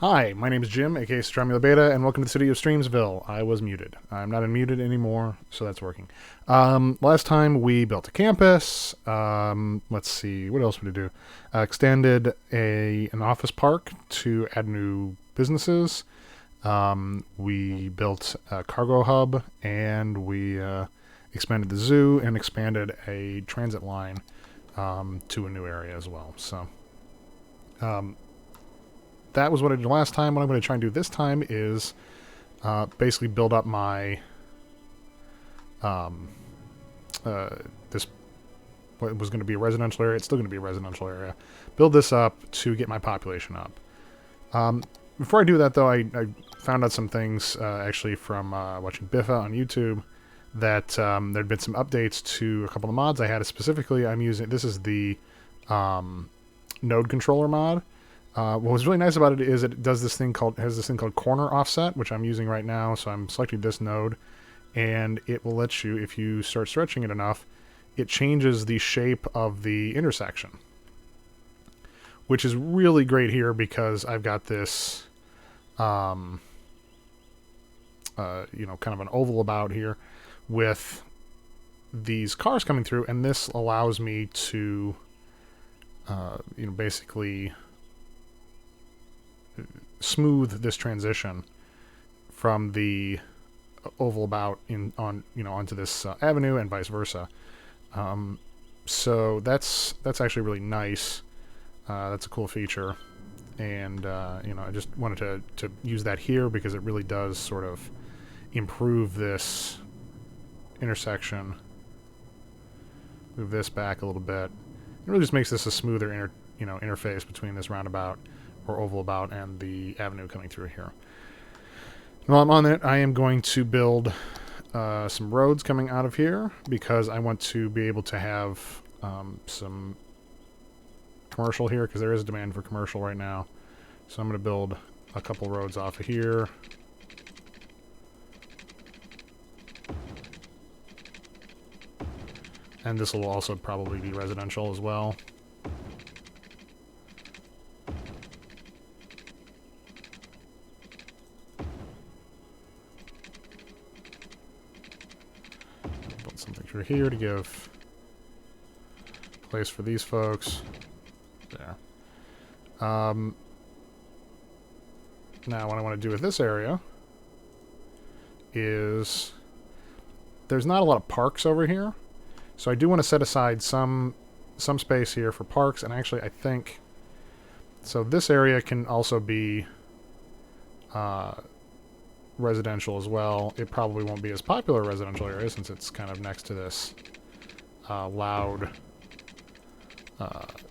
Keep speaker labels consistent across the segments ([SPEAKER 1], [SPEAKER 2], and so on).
[SPEAKER 1] Hi, my name is Jim, aka Stromula Beta, and welcome to the city of Streamsville. I was muted. I'm not unmuted anymore, so that's working. Last time we built a campus. Let's see, what else would we do? Extended an office park to add new businesses. We built a cargo hub, and we expanded the zoo and expanded a transit line to a new area as well. So. That was what I did last time. What I'm going to try and do this time is basically build up my this what was going to be a residential area. It's still going to be a residential area. Build this up to get my population up. Before I do that, though, I found out some things actually from watching Biffa on YouTube that there'd been some updates to a couple of mods I had. Specifically, I'm using this is the node controller mod. What was really nice about it is it does this thing called corner offset, which I'm using right now. So I'm selecting this node, and it will let you, if you start stretching it enough, it changes the shape of the intersection, which is really great here because I've got this, kind of an oval about here with these cars coming through, and this allows me to, basically smooth this transition from the oval about onto this avenue and vice versa. So that's actually really nice. That's a cool feature, and I just wanted to use that here because it really does sort of improve this intersection. Move this back a little bit. It really just makes this a smoother interface between this roundabout or oval about and the avenue coming through here. While I'm on it, I am going to build some roads coming out of here because I want to be able to have some commercial here because there is a demand for commercial right now. So I'm going to build a couple roads off of here. And this will also probably be residential as well. Through here to give place for these folks. There. Now what I want to do with this area is there's not a lot of parks over here, so I do want to set aside some space here for parks, and actually I think so this area can also be residential as well. It probably won't be as popular a residential area since it's kind of next to this loud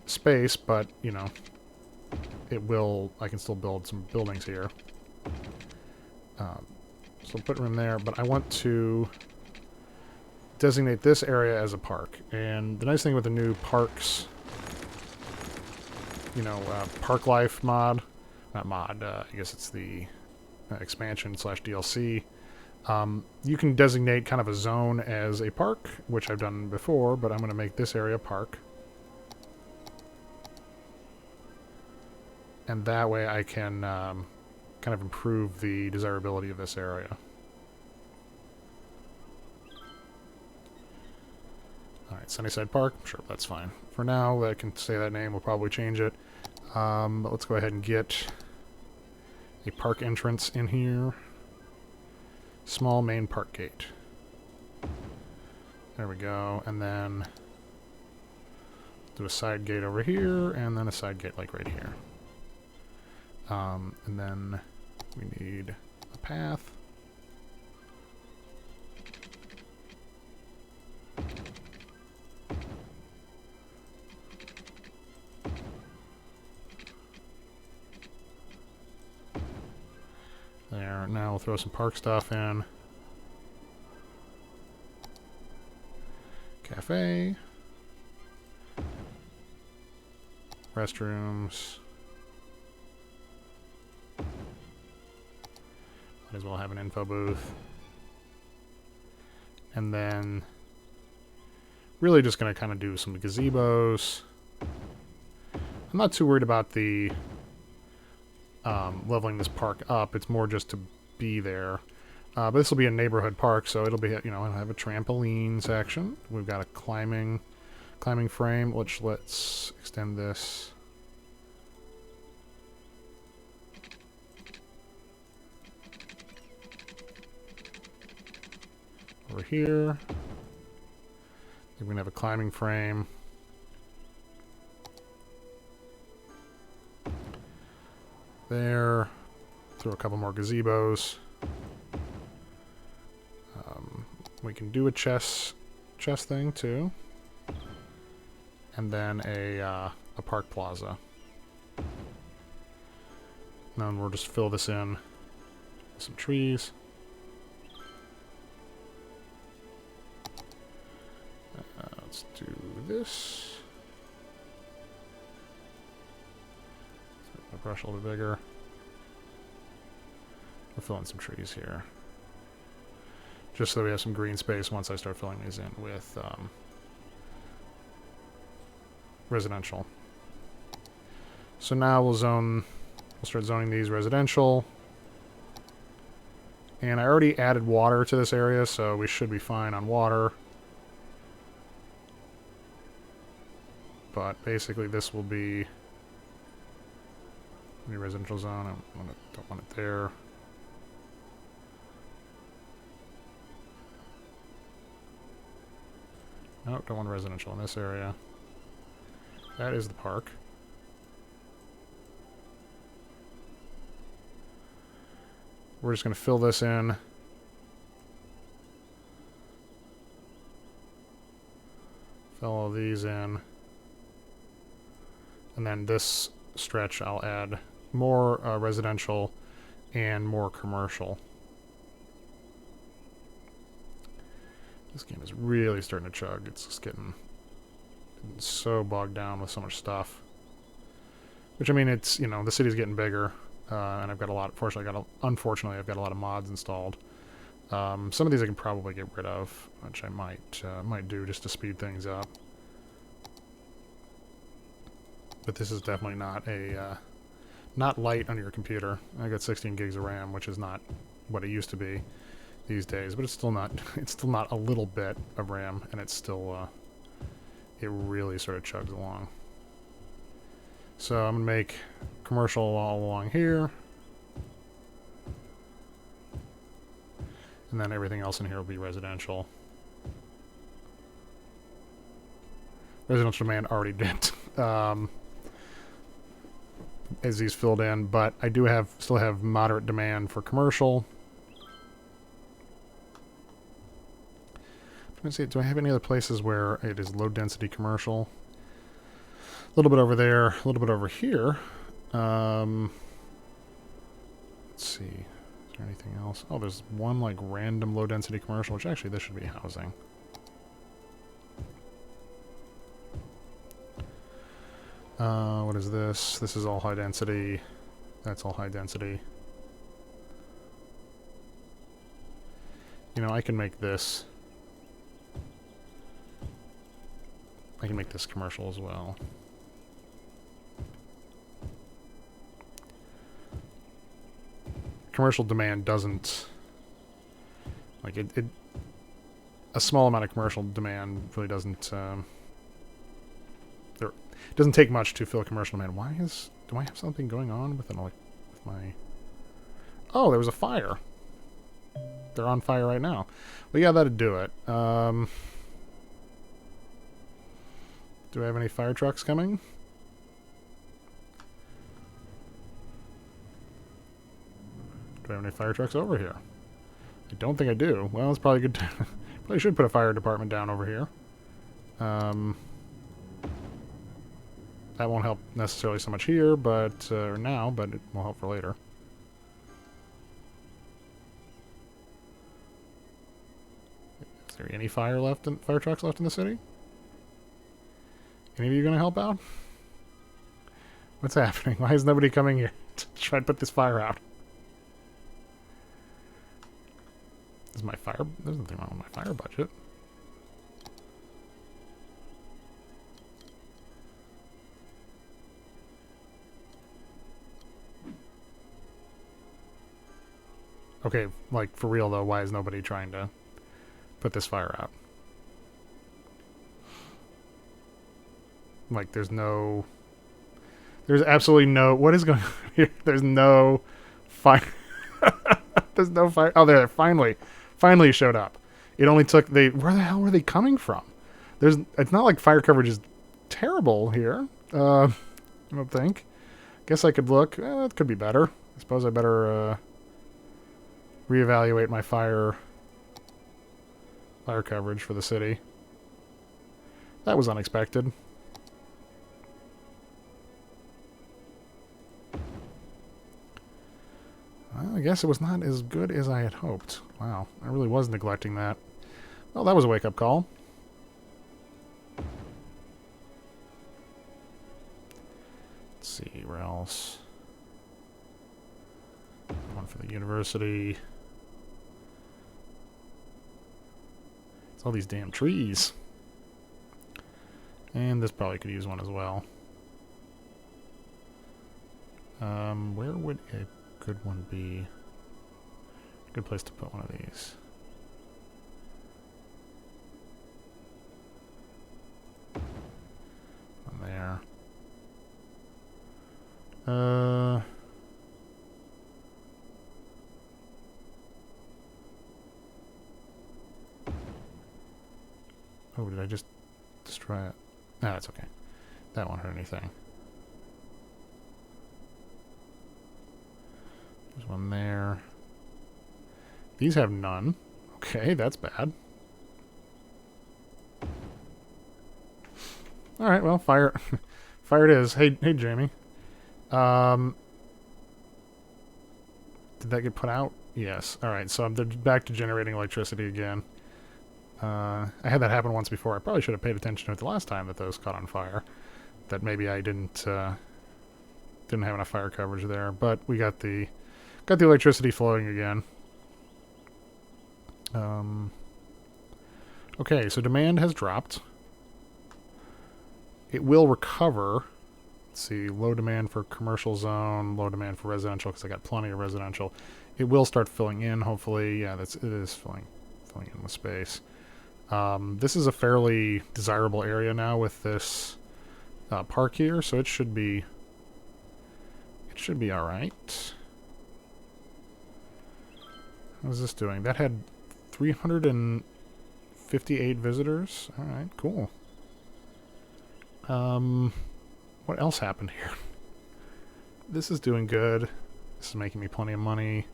[SPEAKER 1] space, but it will. I can still build some buildings here. So put room there, but I want to designate this area as a park. And the nice thing with the new parks, park life mod, not mod. I guess it's the expansion / DLC. You can designate kind of a zone as a park, which I've done before, but I'm going to make this area park. And that way I can kind of improve the desirability of this area. Alright, Sunnyside Park. Sure, that's fine. For now, I can say that name. We'll probably change it. But let's go ahead and get a park entrance in here. Small main park gate. There we go. And then do a side gate over here, and then a side gate like right here. And then we need a path. There, now we'll throw some park stuff in. Cafe. Restrooms. Might as well have an info booth. And then really just going to kind of do some gazebos. I'm not too worried about the leveling this park up. It's more just to be there. But this will be a neighborhood park, so it'll be, you know, it'll have a trampoline section. We've got a climbing frame, which let's extend this. Over here. We're going to have a climbing frame. There. Throw a couple more gazebos. We can do a chess thing too. And then a park plaza. And then we'll just fill this in with some trees. Let's do this. Let's make the brush a little bit bigger. We'll fill in some trees here. Just so we have some green space once I start filling these in with residential. So now we'll start zoning these residential. And I already added water to this area, so we should be fine on water. But basically this will be the residential zone. I don't want it there. Nope, don't want residential in this area. That is the park. We're just going to fill this in. Fill all these in. And then this stretch I'll add more residential and more commercial. This game is really starting to chug. It's just getting so bogged down with so much stuff. Which, I mean, it's, you know, the city's getting bigger, and I've got a lot, unfortunately, I've got a lot of mods installed. Some of these I can probably get rid of, which I might do just to speed things up. But this is definitely not light on your computer. I got 16 gigs of RAM, which is not what it used to be these days, but it's still not a little bit of RAM, and it's still it really sort of chugs along. So I'm gonna make commercial all along here, and then everything else in here will be residential. Residential demand already did as these filled in, but I do still have moderate demand for commercial. Let's see, do I have any other places where it is low density commercial? A little bit over there, a little bit over here. Let's see, is there anything else? Oh, there's one like random low density commercial, which actually this should be housing. What is this? This is all high density. That's all high density. You know, I can make this. I can make this commercial as well. Commercial demand doesn't... Like, a small amount of commercial demand really doesn't... It doesn't take much to fill commercial demand. Do I have something going on with my... Oh, there was a fire. They're on fire right now. Well, yeah, that'd do it. Do I have any fire trucks coming? Do I have any fire trucks over here? I don't think I do. Well, it's probably good to... Probably should put a fire department down over here. That won't help necessarily so much here, but... or now, but it will help for later. Is there any fire trucks left in the city? Any of you going to help out? What's happening? Why is nobody coming here to try to put this fire out? There's nothing wrong with my fire budget. Okay, like, for real, though, why is nobody trying to put this fire out? Like, there's no... There's absolutely no... What is going on here? There's no fire... There's no fire... Oh, there, finally. Finally showed up. It only took... Where the hell were they coming from? It's not like fire coverage is terrible here. I don't think. Guess I could look. It could be better. I suppose I better reevaluate my fire coverage for the city. That was unexpected. Well, I guess it was not as good as I had hoped. Wow, I really was neglecting that. Well, that was a wake-up call. Let's see, where else? One for the university. It's all these damn trees. And this probably could use one as well. Where would a good one be? Good place to put one of these. One there. Oh, did I just destroy it? No, that's okay. That won't hurt anything. There's one there. These have none. Okay, that's bad. Alright, well, fire. Fire it is. Hey, Jamie. Did that get put out? Yes. Alright, so I'm back to generating electricity again. I had that happen once before. I probably should have paid attention to it the last time that those caught on fire. That maybe I didn't have enough fire coverage there. But we got the electricity flowing again. Okay, so demand has dropped. It will recover. Let's see, low demand for commercial zone, low demand for residential, because I got plenty of residential. It will start filling in, hopefully. Yeah, it is filling in with space. This is a fairly desirable area now with this park here, so it should be all right. How's this doing? That had 358 visitors. All right, cool. What else happened here? This is doing good. This is making me plenty of money.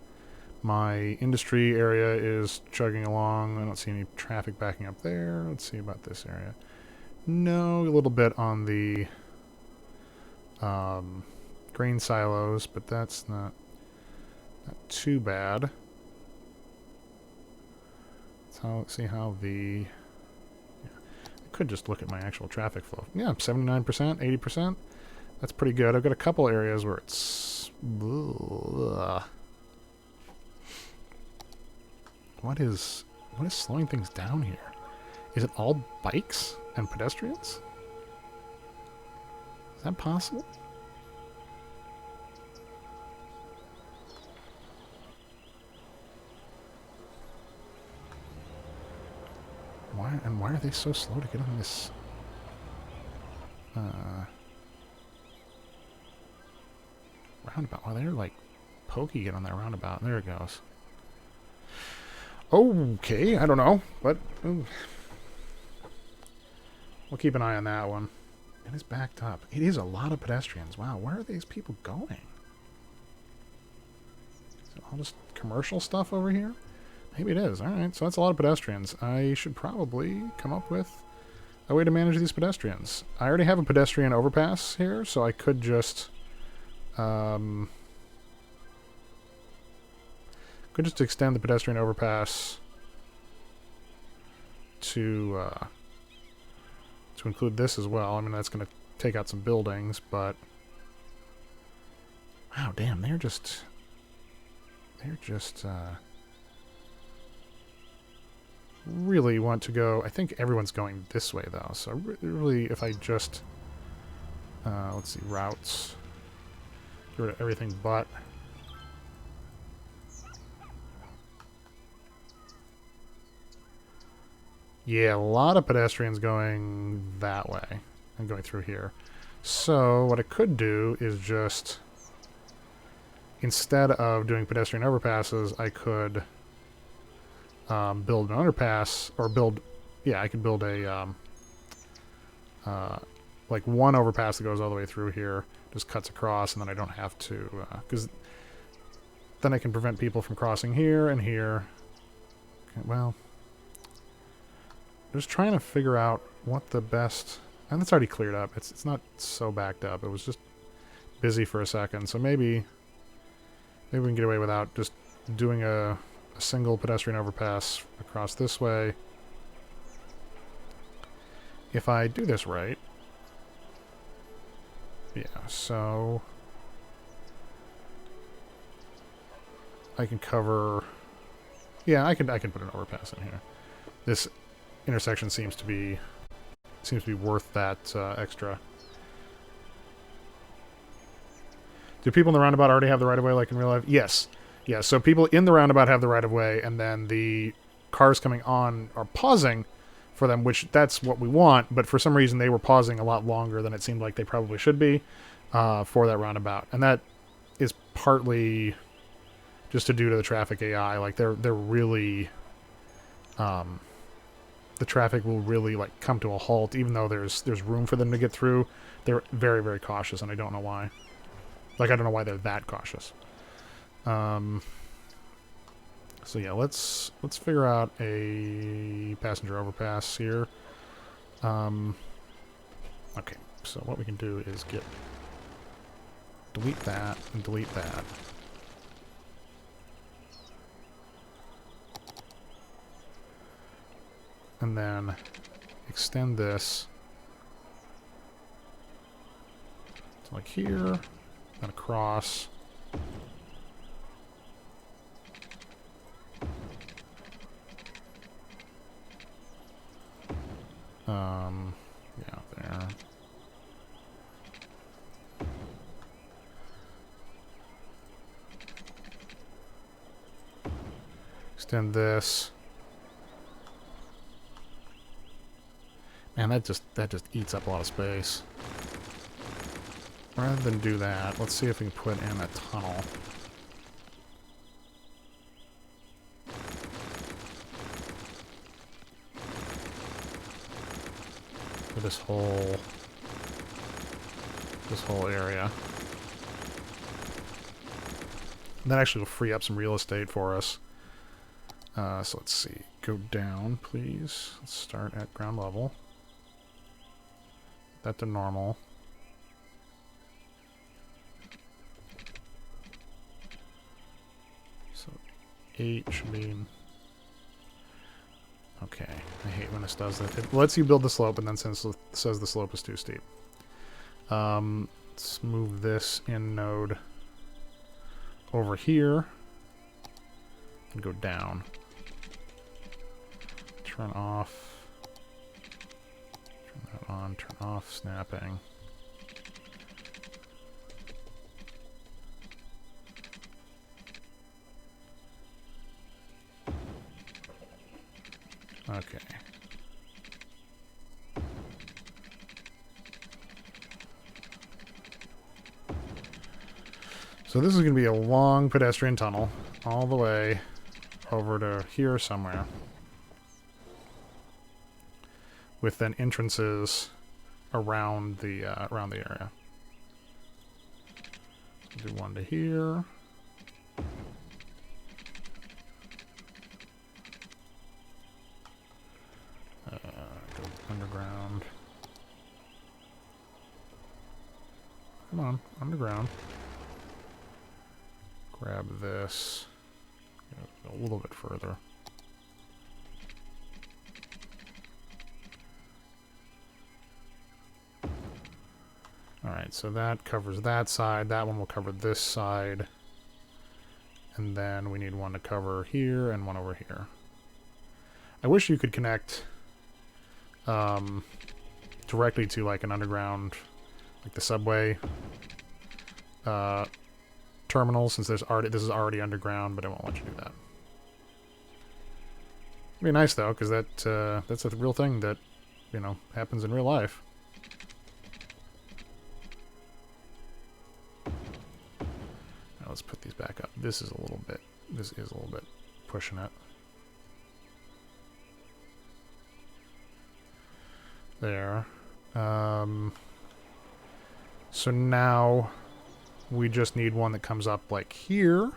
[SPEAKER 1] My industry area is chugging along. I don't see any traffic backing up there. Let's see about this area. No, a little bit on the grain silos, but that's not too bad. Let's see how the... Yeah, I could just look at my actual traffic flow. Yeah, 79%, 80%. That's pretty good. I've got a couple areas where it's... Ugh. What is slowing things down here? Is it all bikes and pedestrians? Is that possible? Why are they so slow to get on this? Roundabout. Oh, they're like pokey get on that roundabout. There it goes. Okay, I don't know, but we'll keep an eye on that one. It is backed up. It is a lot of pedestrians. Wow, where are these people going? Is it all just commercial stuff over here? Maybe it is. Alright, so that's a lot of pedestrians. I should probably come up with a way to manage these pedestrians. I already have a pedestrian overpass here, so I could just... could just extend the pedestrian overpass to include this as well. I mean, that's going to take out some buildings, but... Wow, damn, they're just really want to go... I think everyone's going this way, though, so really, if I just... let's see, routes. Get rid of everything but... Yeah, a lot of pedestrians going that way and going through here. So what I could do is just, instead of doing pedestrian overpasses, I could build an underpass, or build, yeah, I could build a, like one overpass that goes all the way through here, just cuts across, and then I don't have to, because then I can prevent people from crossing here and here. Okay, well, just trying to figure out what the best, and it's already cleared up. It's not so backed up. It was just busy for a second, so maybe we can get away without just doing a single pedestrian overpass across this way. If I do this right, yeah. So I can cover. Yeah, I can put an overpass in here. This intersection seems to be worth that extra. Do people in the roundabout already have the right of way, like in real life? Yes. Yeah, so people in the roundabout have the right of way, and then the cars coming on are pausing for them, which that's what we want, but for some reason they were pausing a lot longer than it seemed like they probably should be for that roundabout. And that is partly just due to the traffic AI. Like, they're really... the traffic will really, like, come to a halt, even though there's room for them to get through. They're very, very cautious, and I don't know why. Like, I don't know why they're that cautious. So yeah, let's figure out a passenger overpass here. Okay, so what we can do is delete that and delete that. And then extend this to like here, then across. Yeah, there. Extend this. Man, that just eats up a lot of space. Rather than do that, let's see if we can put in a tunnel. For this whole area. And that actually will free up some real estate for us. So let's see. Go down, please. Let's start at ground level. That to normal. So 8 should be... Okay, I hate when this does that. It lets you build the slope, and then says the slope is too steep. Let's move this in node over here and go down. Turn off. Turn that on. Turn off snapping. Okay. So this is going to be a long pedestrian tunnel all the way over to here somewhere, with then entrances around the area. So do one to here. Go underground. Come on, underground. Grab this. Go a little bit further. Alright, so that covers that side. That one will cover this side. And then we need one to cover here and one over here. I wish you could connect directly to like an underground, like the subway terminal, since this is already underground, but it won't let you do that. It'd be nice though, because that's a real thing that, you know, happens in real life. Now let's put these back up. This is a little bit pushing it. There. So now we just need one that comes up like here,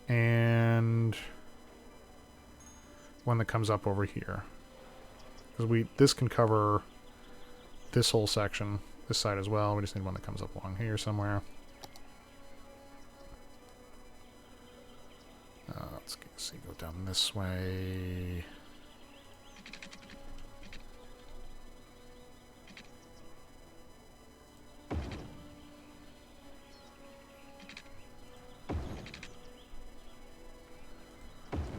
[SPEAKER 1] and one that comes up over here. Because this can cover this whole section, this side as well. We just need one that comes up along here somewhere. Let's see, go down this way.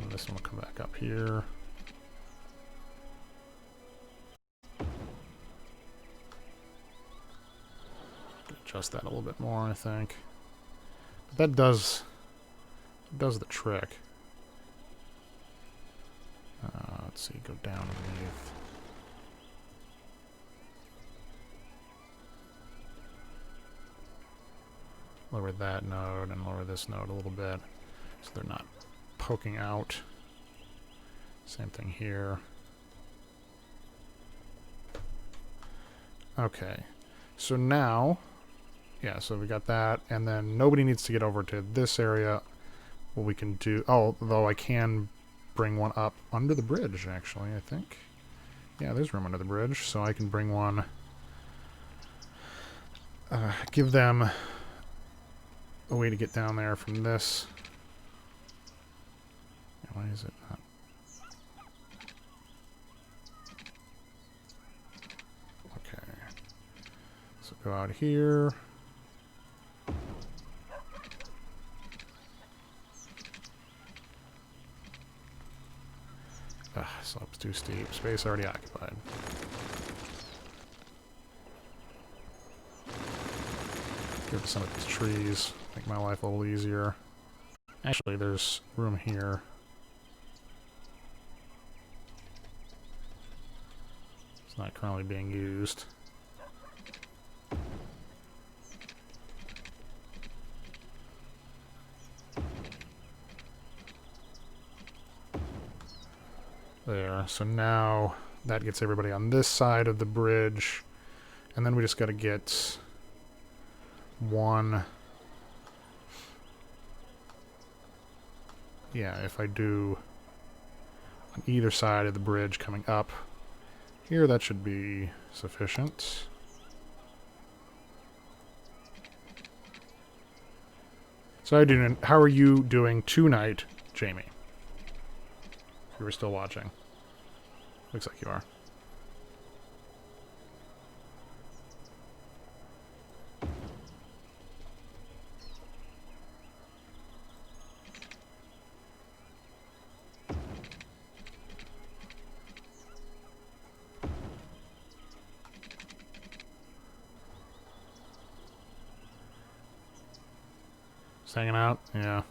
[SPEAKER 1] And this one will come back up here. Adjust that a little bit more, I think. But that does the trick. Let's see, go down underneath. Lower that node and lower this node a little bit so they're not poking out. Same thing here. Okay, so now, yeah, so we got that, and then nobody needs to get over to this area. What we can do, oh, though I can bring one up under the bridge, actually, I think. Yeah, there's room under the bridge, so I can bring one, give them a way to get down there from this. Why is it not? Okay. So go out here. Slope's too steep. Space already occupied. Get to some of these trees. Make my life a little easier. Actually, there's room here. It's not currently being used. There, so now that gets everybody on this side of the bridge, and then we just got to get one. Yeah, if I do on either side of the bridge coming up here, that should be sufficient. So how are you doing tonight, Jamie? If you were still watching. Looks like you are. Just hanging out? Yeah. I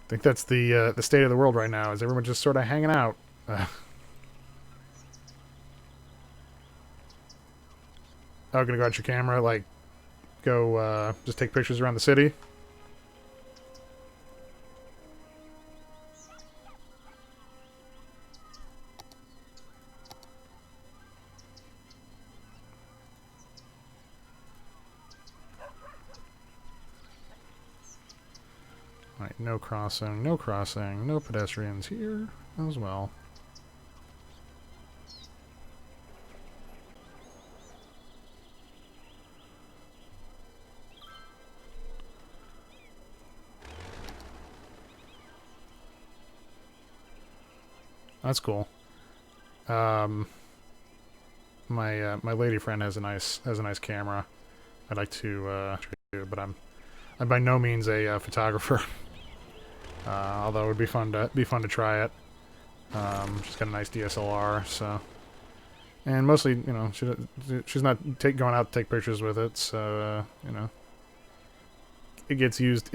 [SPEAKER 1] think that's the state of the world right now, is everyone just sort of hanging out. Oh, gonna go out your camera, like, go, just take pictures around the city? Alright, no crossing, no crossing, no pedestrians here as well. That's cool. My lady friend has a nice camera. I'd like to do, but I'm by no means a photographer. Although it would be fun to try it. She's got a nice DSLR, so, and mostly, you know, she's not going out to take pictures with it, so you know, it gets used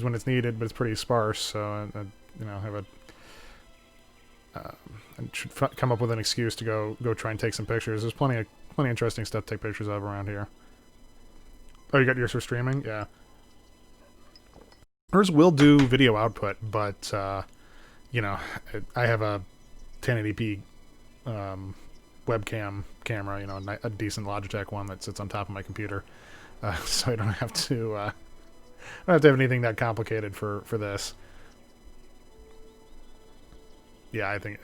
[SPEAKER 1] when it's needed, but it's pretty sparse. So you know, I should come up with an excuse to go try and take some pictures. There's plenty of interesting stuff to take pictures of around here. Oh, you got yours for streaming? Yeah. Hers will do video output, but you know, I have a 1080p webcam camera, you know, a decent Logitech one that sits on top of my computer, so I don't have to I don't have to have anything that complicated for this. Yeah, I think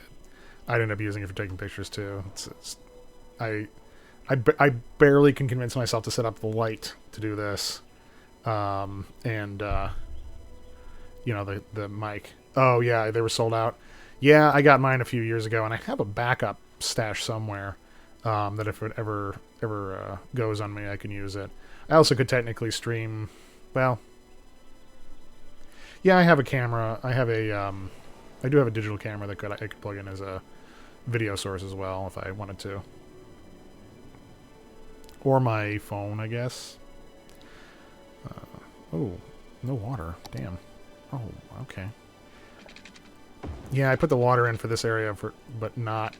[SPEAKER 1] I'd end up using it for taking pictures too. I barely can convince myself to set up the light to do this, and you know, the mic. Oh yeah, they were sold out. Yeah, I got mine a few years ago, and I have a backup stash somewhere that if it ever goes on me, I can use it. I also could technically stream. Well, yeah, I have a camera. I do have a digital camera that I could plug in as a video source as well if I wanted to. Or my phone, I guess. Oh, no water. Damn. Oh, okay. Yeah, I put the water in for this area, but not...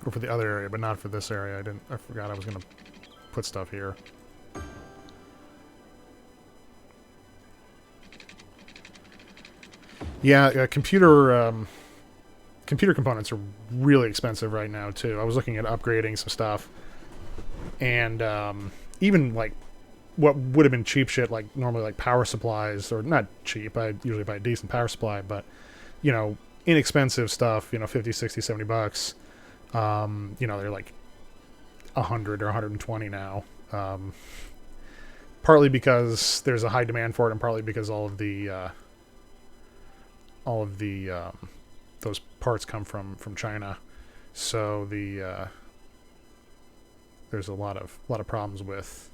[SPEAKER 1] Or for the other area, but not for this area. I forgot I was going to put stuff here. Yeah, computer components are really expensive right now too. I was looking at upgrading some stuff, and even like what would have been cheap shit, like normally like power supplies, or not cheap. I usually buy a decent power supply, but you know, inexpensive stuff. You know, 50, 60, 70 bucks. You know, they're like 100 or 120 now. Partly because there's a high demand for it, and partly because all of the those parts come from China, so there's a lot of problems with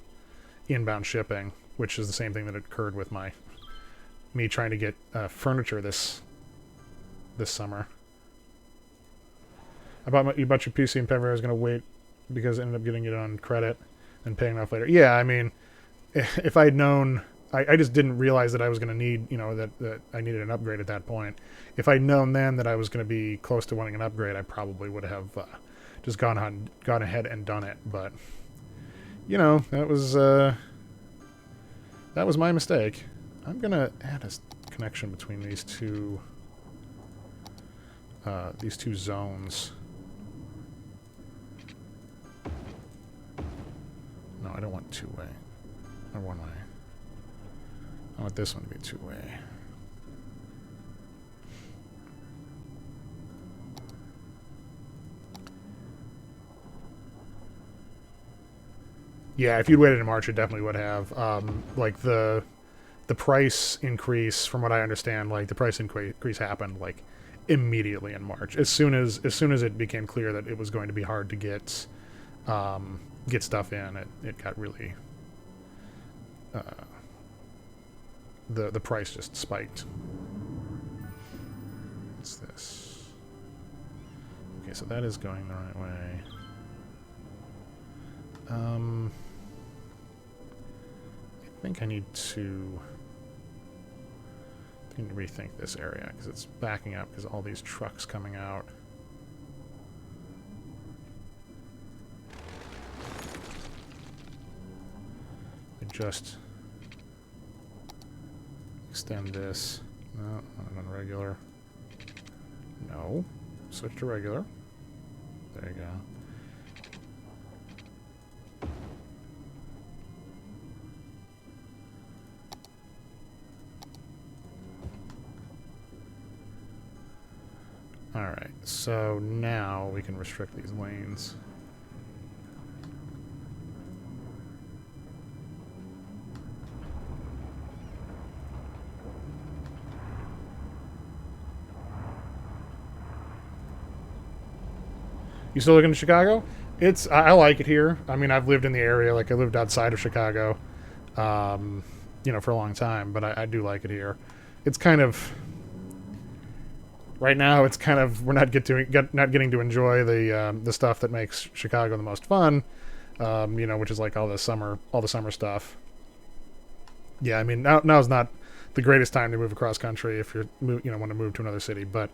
[SPEAKER 1] inbound shipping, which is the same thing that occurred with me trying to get furniture this summer. You bought your PC in February. I was going to wait because I ended up getting it on credit and paying off later. Yeah, I mean, if I had known. I just didn't realize that I was going to need, you know, that I needed an upgrade at that point. If I'd known then that I was going to be close to wanting an upgrade, I probably would have just gone ahead and done it. But, you know, that was my mistake. I'm going to add a connection between these two zones. No, I don't want two-way. Or one-way. I want this one to be two-way. Yeah, if you'd waited in March, it definitely would have. Like the price increase, from what I understand, like the price increase happened like immediately in March. As soon as it became clear that it was going to be hard to get stuff in, it got really. The price just spiked. What's this? Okay, so that is going the right way. I think I need to rethink this area because it's backing up because all these trucks coming out. I just extend this. No, not on regular. No. Switch to regular. There you go. Alright, so now we can restrict these lanes. You still looking to Chicago? I like it here. I mean, I've lived in the area. Like, I lived outside of Chicago, you know, for a long time. But I do like it here. It's kind of... Right now, it's kind of... We're not getting to enjoy the stuff that makes Chicago the most fun. You know, which is like all the summer stuff. Yeah, I mean, now's not the greatest time to move across country if you're, you know, want to move to another city. But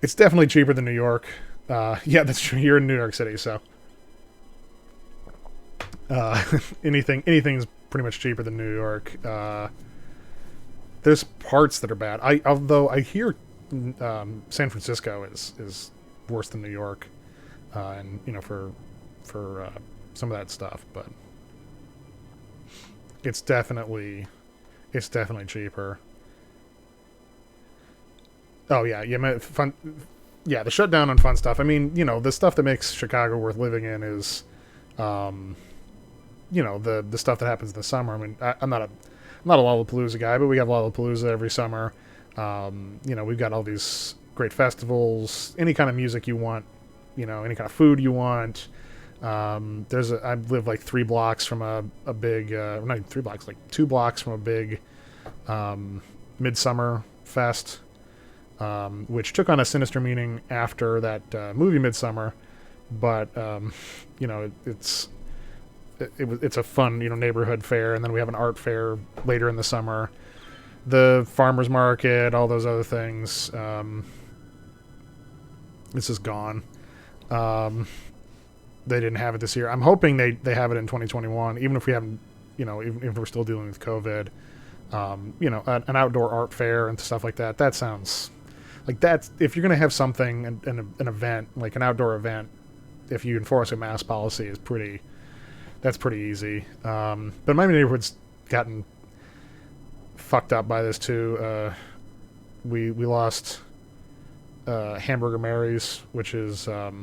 [SPEAKER 1] It's definitely cheaper than New York. Yeah, that's true. You're in New York City, so anything's pretty much cheaper than New York. There's parts that are bad. Although I hear San Francisco is worse than New York, and for some of that stuff, but it's definitely cheaper. Oh yeah, fun. Yeah, the shutdown on fun stuff. I mean, the stuff that makes Chicago worth living in is, um, the stuff that happens in the summer. I mean, I'm not a Lollapalooza guy, but we have Lollapalooza every summer. We've got all these great festivals, any kind of music you want, any kind of food you want. I live like 3 blocks from a big, not even 3 blocks, like 2 blocks from a big Midsummer Fest, which took on a sinister meaning after that movie Midsummer, but it's a fun neighborhood fair, and then we have an art fair later in the summer, the farmers market, all those other things. This is gone. They didn't have it this year. I'm hoping they have it in 2021, even if we haven't, even if we're still dealing with COVID. An outdoor art fair and stuff like that. That sounds like that's, if you're going to have something, an event, like an outdoor event, if you enforce a mask policy, that's pretty easy. But my neighborhood's gotten fucked up by this too. We lost Hamburger Mary's, which is like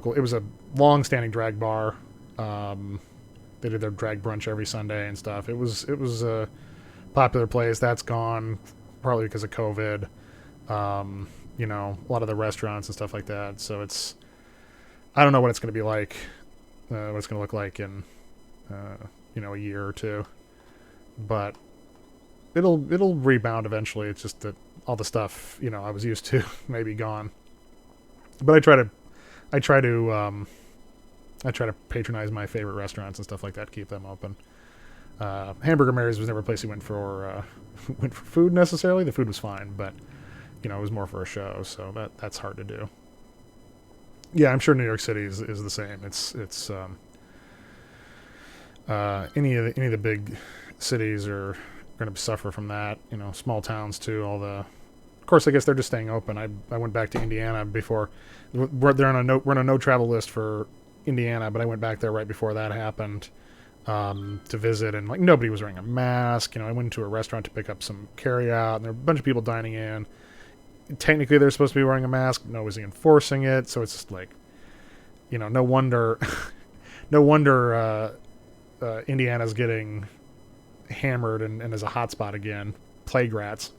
[SPEAKER 1] it was a long-standing drag bar. They did their drag brunch every Sunday and stuff. It was a popular place. That's gone, probably because of COVID. A lot of the restaurants and stuff like that. So I don't know what it's going to be like, what it's going to look like in a year or two, but it'll rebound eventually. It's just that all the stuff I was used to may be gone. But I try to patronize my favorite restaurants and stuff like that, keep them open. Hamburger Mary's was never a place you went for food necessarily. The food was fine, but it was more for a show, so that's hard to do. Yeah, I'm sure New York City is the same. It's any of the big cities are going to suffer from that. Small towns too. Of course, I guess they're just staying open. I went back to Indiana before. We're on a no travel list for Indiana, but I went back there right before that happened to visit, and like nobody was wearing a mask. I went into a restaurant to pick up some carry out, and there were a bunch of people dining in. Technically, they're supposed to be wearing a mask. Nobody's enforcing it, so it's just like, no wonder, Indiana's getting hammered and is a hotspot again. Plague rats.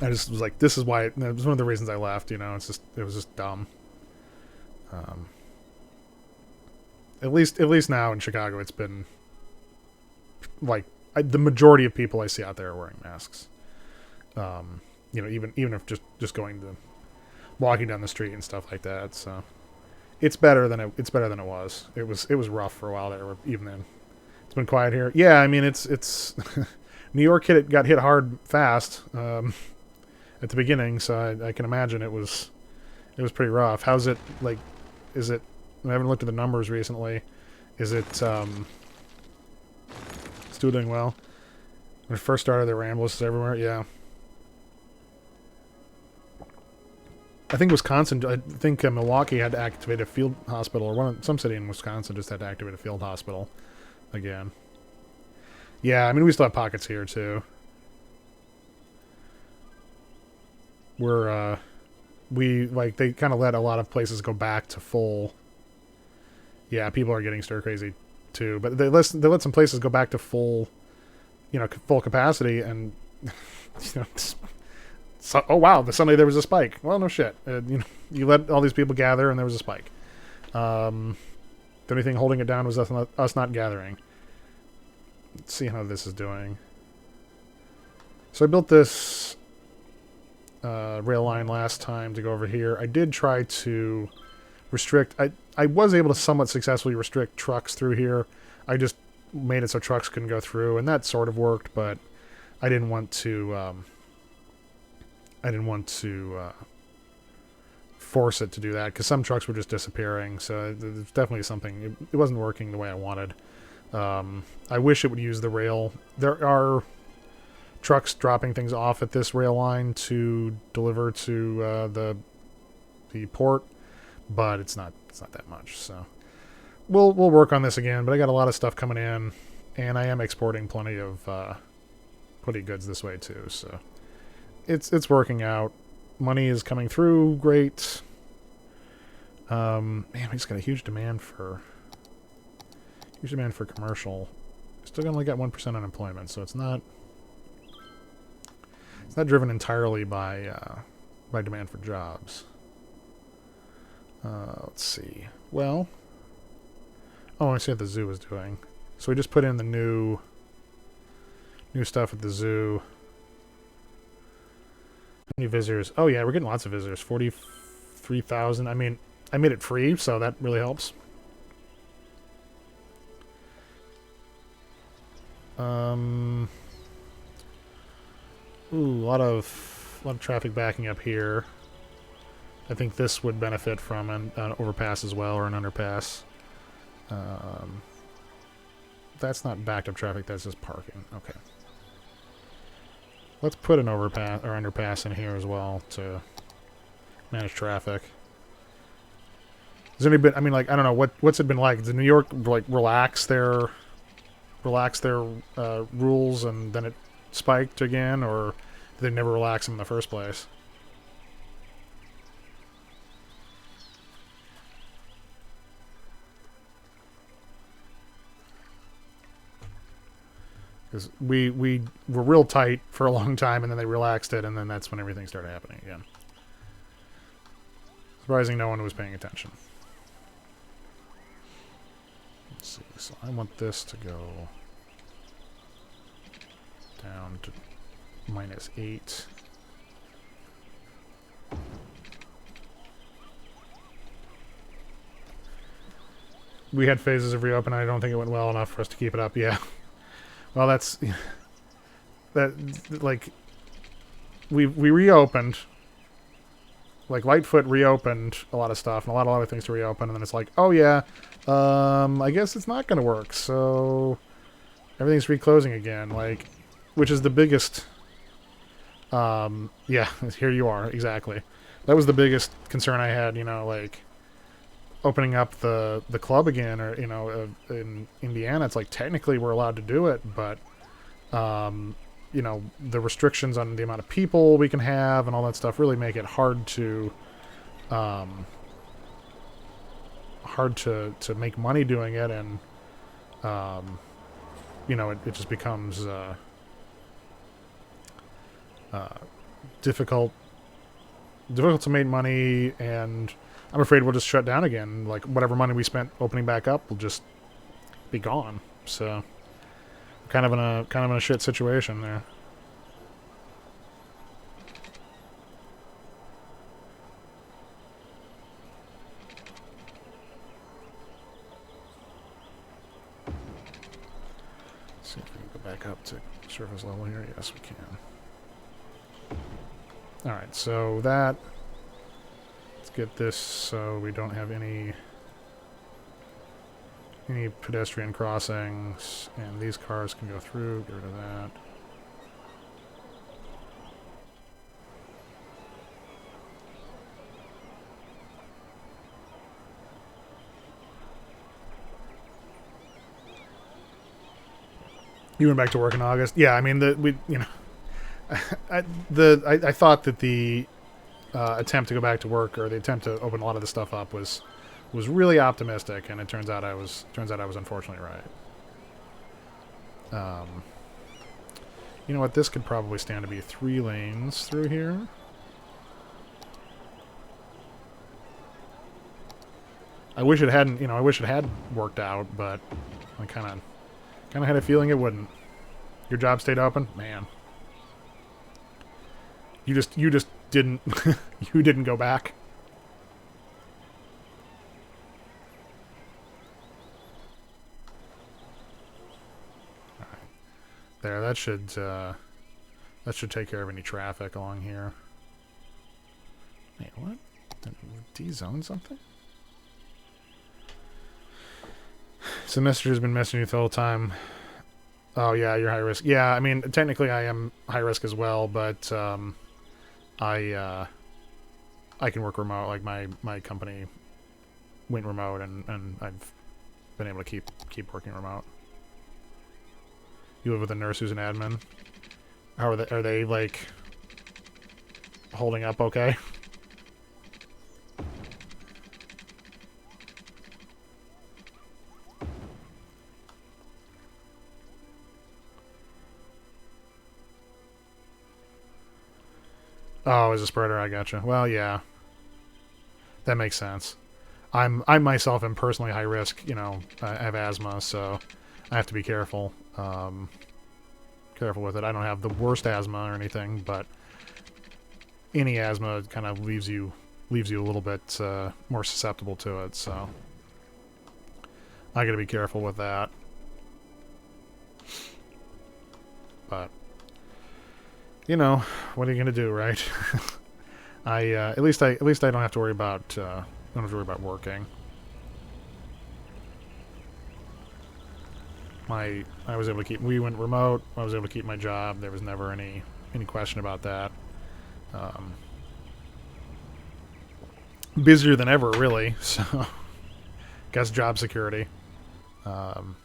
[SPEAKER 1] I just was like, this is why. It was one of the reasons I left. It was just dumb. At least now in Chicago, it's been like the majority of people I see out there are wearing masks. Even if just walking down the street and stuff like that. So it's better than it was. It was rough for a while there. Even then, it's been quiet here. Yeah, I mean it's New York got hit hard fast at the beginning, so I can imagine it was pretty rough. How's it like? Is it? I haven't looked at the numbers recently. Is it still doing well? When it first started, there were ambulances everywhere. Yeah. I think Milwaukee had to activate a field hospital, or some city in Wisconsin just had to activate a field hospital again. Yeah, I mean, we still have pockets here too. They kind of let a lot of places go back to full. Yeah, people are getting stir crazy too, but they let some places go back to full capacity, and so, oh wow, suddenly there was a spike. Well, no shit. You let all these people gather, and there was a spike. The only thing holding it down was us not gathering. Let's see how this is doing. So I built this rail line last time to go over here. I did try to restrict. I was able to somewhat successfully restrict trucks through here. I just made it so trucks couldn't go through, and that sort of worked, but I didn't want to didn't want to force it to do that because some trucks were just disappearing. So it's definitely something. It wasn't working the way I wanted. I wish it would use the rail. There are trucks dropping things off at this rail line to deliver to the port, but it's not that much. So we'll work on this again. But I got a lot of stuff coming in, and I am exporting plenty of goods this way too. So it's working out. Money is coming through. Great. Man, we just got a huge demand for commercial. Still only got 1% unemployment, so it's not driven entirely by demand for jobs. Let's see. Well, I see what the zoo is doing. So we just put in the new stuff at the zoo. How many visitors? Oh yeah, we're getting lots of visitors. 43,000. I mean, I made it free, so that really helps. Ooh, a lot of traffic backing up here. I think this would benefit from an overpass as well, or an underpass. That's not backed up traffic, that's just parking. Okay. Let's put an overpass or underpass in here as well to manage traffic. Has anybody been, I mean, like, I don't know, what's it been like? Did New York, like, relax their rules and then it spiked again, or did they never relax them in the first place? Because we were real tight for a long time, and then they relaxed it, and then that's when everything started happening again. Surprising no one was paying attention. Let's see, so I want this to go down to -8. We had phases of reopen. I don't think it went well enough for us to keep it up. Yeah. Well, that's like we reopened. Like Lightfoot reopened a lot of stuff and a lot of other things to reopen, and then it's like, oh yeah, I guess it's not going to work. So everything's reclosing again. Like, which is the biggest. Yeah, here you are exactly. That was the biggest concern I had. You know, like opening up the club again, or you know, in Indiana, it's like technically we're allowed to do it, but you know, the restrictions on the amount of people we can have and all that stuff really make it hard to make money doing it, and you know, it just becomes difficult to make money, and I'm afraid we'll just shut down again. Like, whatever money we spent opening back up will just be gone. So, kind of in a shit situation there. Let's see if we can go back up to surface level here. Yes, we can. All right, so that. Get this so we don't have any pedestrian crossings, and these cars can go through. Get rid of that. You went back to work in August? Yeah, I mean, I thought that the attempt to go back to work, or the attempt to open a lot of the stuff up, was really optimistic, and it turns out I was unfortunately right. You know what? This could probably stand to be 3 lanes through here. I wish it hadn't. You know, I wish it had worked out, but I kind of had a feeling it wouldn't. Your job stayed open, man. You just didn't you didn't go back. All right. There, that should take care of any traffic along here. de-zone something? Semester has been messing with you the whole time. Oh yeah, you're high risk. Yeah, I mean technically I am high risk as well, but I can work remote. Like my company went remote, and I've been able to keep working remote. You live with a nurse who's an admin. How are they? Are they like holding up okay? Oh, as a spreader, I gotcha. Well, yeah, that makes sense. I myself am personally high risk. You know, I have asthma, so I have to be careful. Careful with it. I don't have the worst asthma or anything, but any asthma kind of leaves you a little bit more susceptible to it. So I got to be careful with that. But you know, what are you gonna do, right? At least I don't have to worry about working. I was able to keep. We went remote. I was able to keep my job. There was never any question about that. Busier than ever, really. So, guess job security. But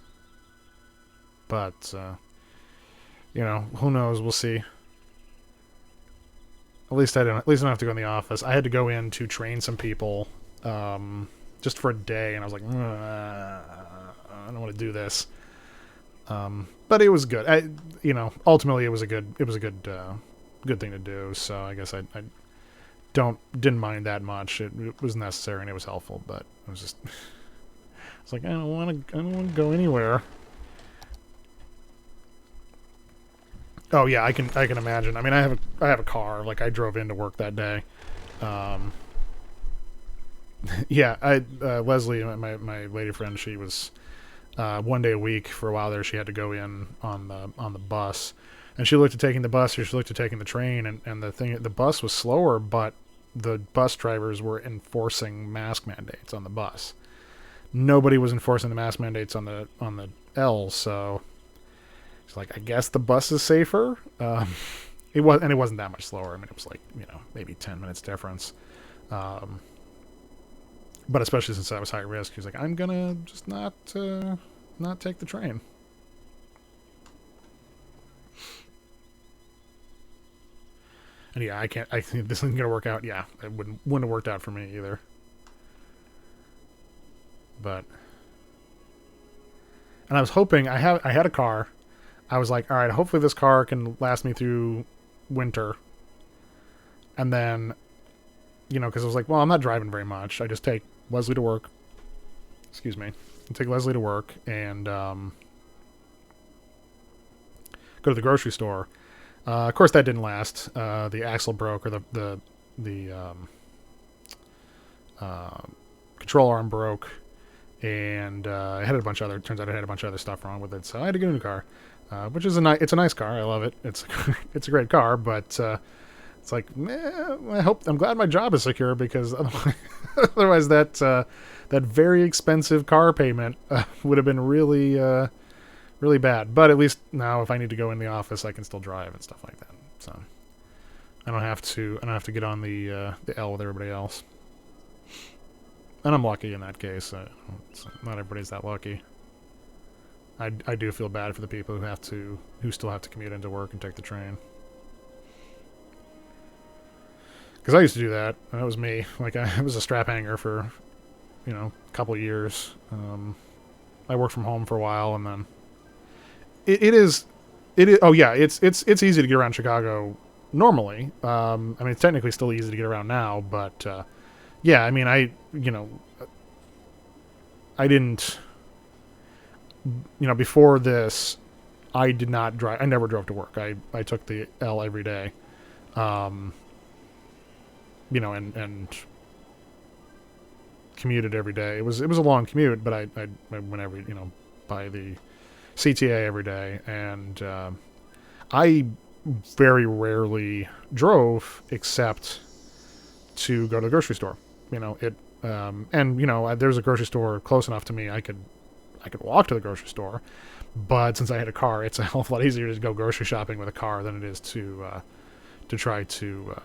[SPEAKER 1] you know, who knows? We'll see. At least I don't have to go in the office. I had to go in to train some people, just for a day, and I was like, I don't want to do this. But it was good. Ultimately, it was a good thing to do. So I guess I didn't mind that much. It was necessary and it was helpful, but it was just, it's like I don't want to go anywhere. Oh yeah, I can imagine. I mean, I have a car. Like I drove into work that day. Yeah, Leslie, my lady friend, she was one day a week for a while there. She had to go in on the bus, and she looked at taking the bus or she looked at taking the train, and the bus was slower, but the bus drivers were enforcing mask mandates on the bus. Nobody was enforcing the mask mandates on the L, so it's like, I guess the bus is safer. It wasn't that much slower. I mean, it was like, maybe 10 minutes difference. But especially since I was high risk, he was like, I'm gonna just not take the train. And yeah, I think this isn't gonna work out. Yeah, it wouldn't have worked out for me either. But, and I was hoping, I had a car. I was like, all right, hopefully this car can last me through winter. And then, because I was like, well, I'm not driving very much. I just take Leslie to work. Excuse me. I take Leslie to work and go to the grocery store. Of course, that didn't last. The axle broke, or the control arm broke, and it had a bunch of other. Turns out it had a bunch of other stuff wrong with it, so I had to get a new car, which is it's a nice car. I love it. It's a great car, but it's like, I'm glad my job is secure, because otherwise that very expensive car payment would have been really really bad. But at least now, if I need to go in the office, I can still drive and stuff like that. So I don't have to get on the L with everybody else. And I'm lucky in that case. Not everybody's that lucky. I do feel bad for the people who still have to commute into work and take the train. Because I used to do that. That was me. Like, I was a strap hanger for, a couple of years. I worked from home for a while, and then it is. Oh yeah, it's easy to get around Chicago normally. I mean, it's technically still easy to get around now, but yeah. I mean, I didn't. Before this, I did not drive. I never drove to work. I took the L every day. And commuted every day. It was a long commute, but I went by the CTA every day, and I very rarely drove except to go to the grocery store. you know, and you know, there's a grocery store close enough to me. I could walk to the grocery store, but since I had a car, it's a hell of a lot easier to go grocery shopping with a car than it is to try to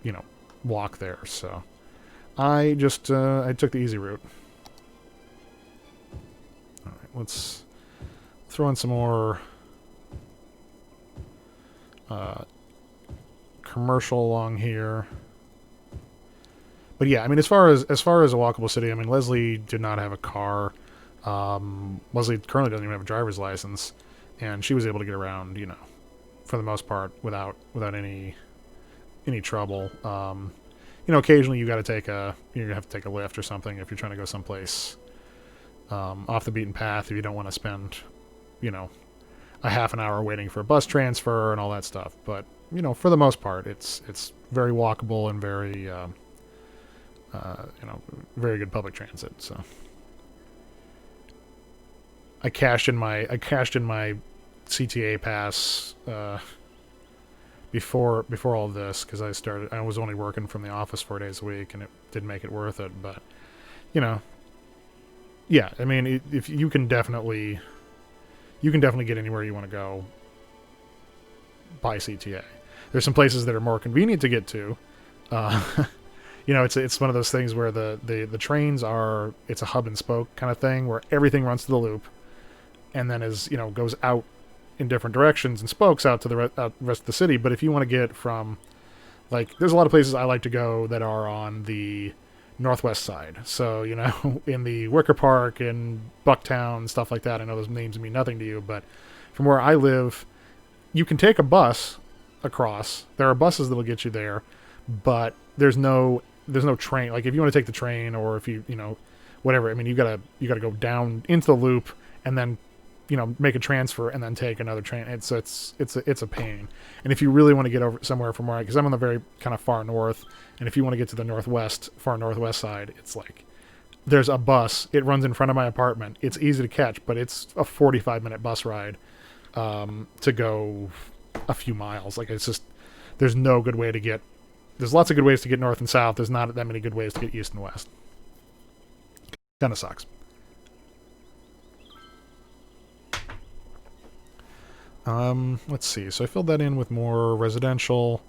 [SPEAKER 1] you know, walk there. So I just I took the easy route. All right, let's throw in some more commercial along here. But yeah, I mean, as far as a walkable city, I mean, Leslie did not have a car. Leslie currently doesn't even have a driver's license, and she was able to get around, you know, for the most part without any trouble. You know, occasionally you have to take a lift or something if you're trying to go someplace off the beaten path, if you don't want to spend, you know, a half an hour waiting for a bus transfer and all that stuff. But you know, for the most part, it's very walkable and very you know, very good public transit. So I cashed in my CTA pass before all this, because I was only working from the office 4 days a week, and it didn't make it worth it. But you know, yeah, I mean, if you can definitely get anywhere you want to go by CTA. There's some places that are more convenient to get to. You know, it's one of those things where the trains are, it's a hub and spoke kind of thing, where everything runs to the loop, and then you know, goes out in different directions and spokes out to the rest of the city. But if you want to get from, like, there's a lot of places I like to go that are on the northwest side. So, you know, in the Wicker Park and Bucktown, stuff like that. I know those names mean nothing to you, but from where I live, you can take a bus across. There are buses that'll get you there, but there's no train. Like, if you want to take the train, or if you know, whatever, I mean, you gotta go down into the loop and then, you know, make a transfer and then take another train. It's a pain. And if you really want to get over somewhere from where because I'm on the very kind of far north, and if you want to get to the far northwest side, it's like there's a bus. It runs in front of my apartment. It's easy to catch, but it's a 45-minute bus ride to go a few miles. Like, it's just, there's no good way to get. There's lots of good ways to get north and south. There's not that many good ways to get east and west. Kind of sucks. Let's see. So I filled that in with more residential.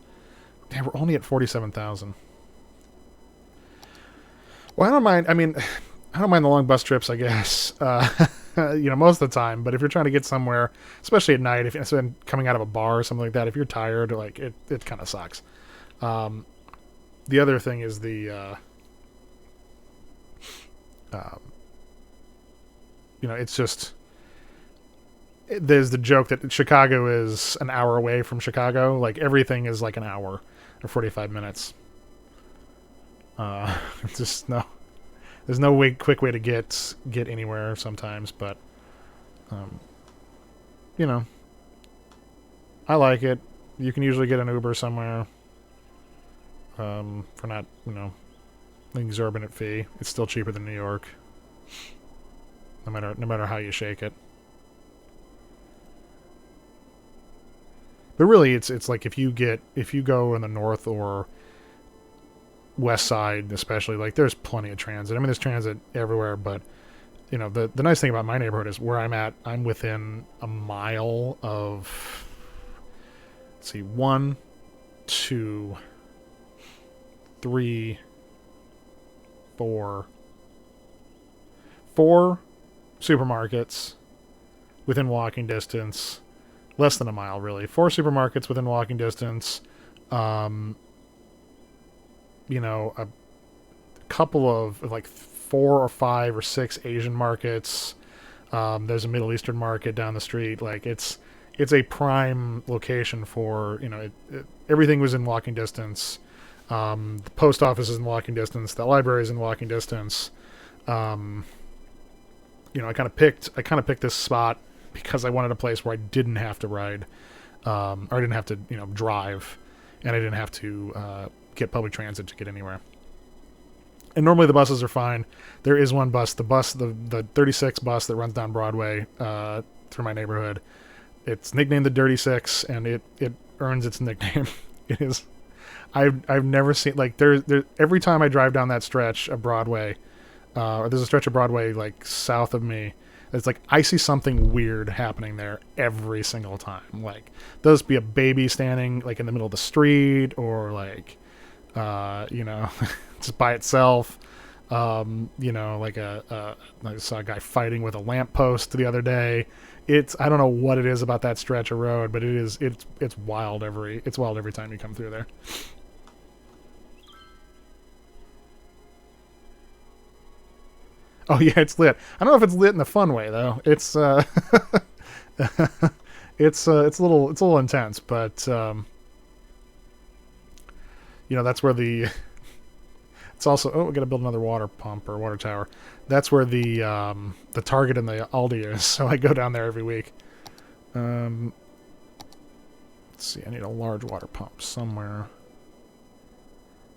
[SPEAKER 1] Damn, we're only at 47,000. Well, I don't mind. I mean, I don't mind the long bus trips, I guess. You know, most of the time. But if you're trying to get somewhere, especially at night, if you're coming out of a bar or something like that, if you're tired, like, it kind of sucks. The other thing is the, you know, it's just, there's the joke that Chicago is an hour away from Chicago. Like, everything is like an hour or 45 minutes. Just there's no quick way to get anywhere sometimes, but, you know, I like it. You can usually get an Uber somewhere, for not, you know, an exorbitant fee. It's still cheaper than New York, no matter how you shake it. But really, it's like if you go in the north or west side, especially, like, there's plenty of transit. I mean, there's transit everywhere, but, you know, the nice thing about my neighborhood is where I'm at, I'm within a mile of, let's see, 1, 2, 3, 4 supermarkets within walking distance. Less than a mile, really. 4 supermarkets within walking distance. You know, a couple of, like, 4 or 5 or 6 Asian markets. There's a Middle Eastern market down the street. Like, it's a prime location for, you know, everything was in walking distance. The post office is in walking distance. The library is in walking distance. You know, I kind of picked this spot because I wanted a place where I didn't have to ride, or I didn't have to, you know, drive, and I didn't have to get public transit to get anywhere. And normally the buses are fine. There is one bus, the 36 bus that runs down Broadway through my neighborhood. It's nicknamed the Dirty Six, and it earns its nickname. It is. I've never seen like there every time I drive down that stretch of Broadway, or there's a stretch of Broadway like south of me. It's like I see something weird happening there every single time. Like there'll be a baby standing like in the middle of the street, or like you know, just by itself. You know, like I saw a guy fighting with a lamppost the other day. I don't know what it is about that stretch of road, but it's wild every time you come through there. Oh yeah, it's lit. I don't know if it's lit in the fun way though. It's it's a little intense, but you know, that's where it's also, oh, we got to build another water pump or water tower. That's where the Target and the Aldi is. So I go down there every week. Let's see. I need a large water pump somewhere.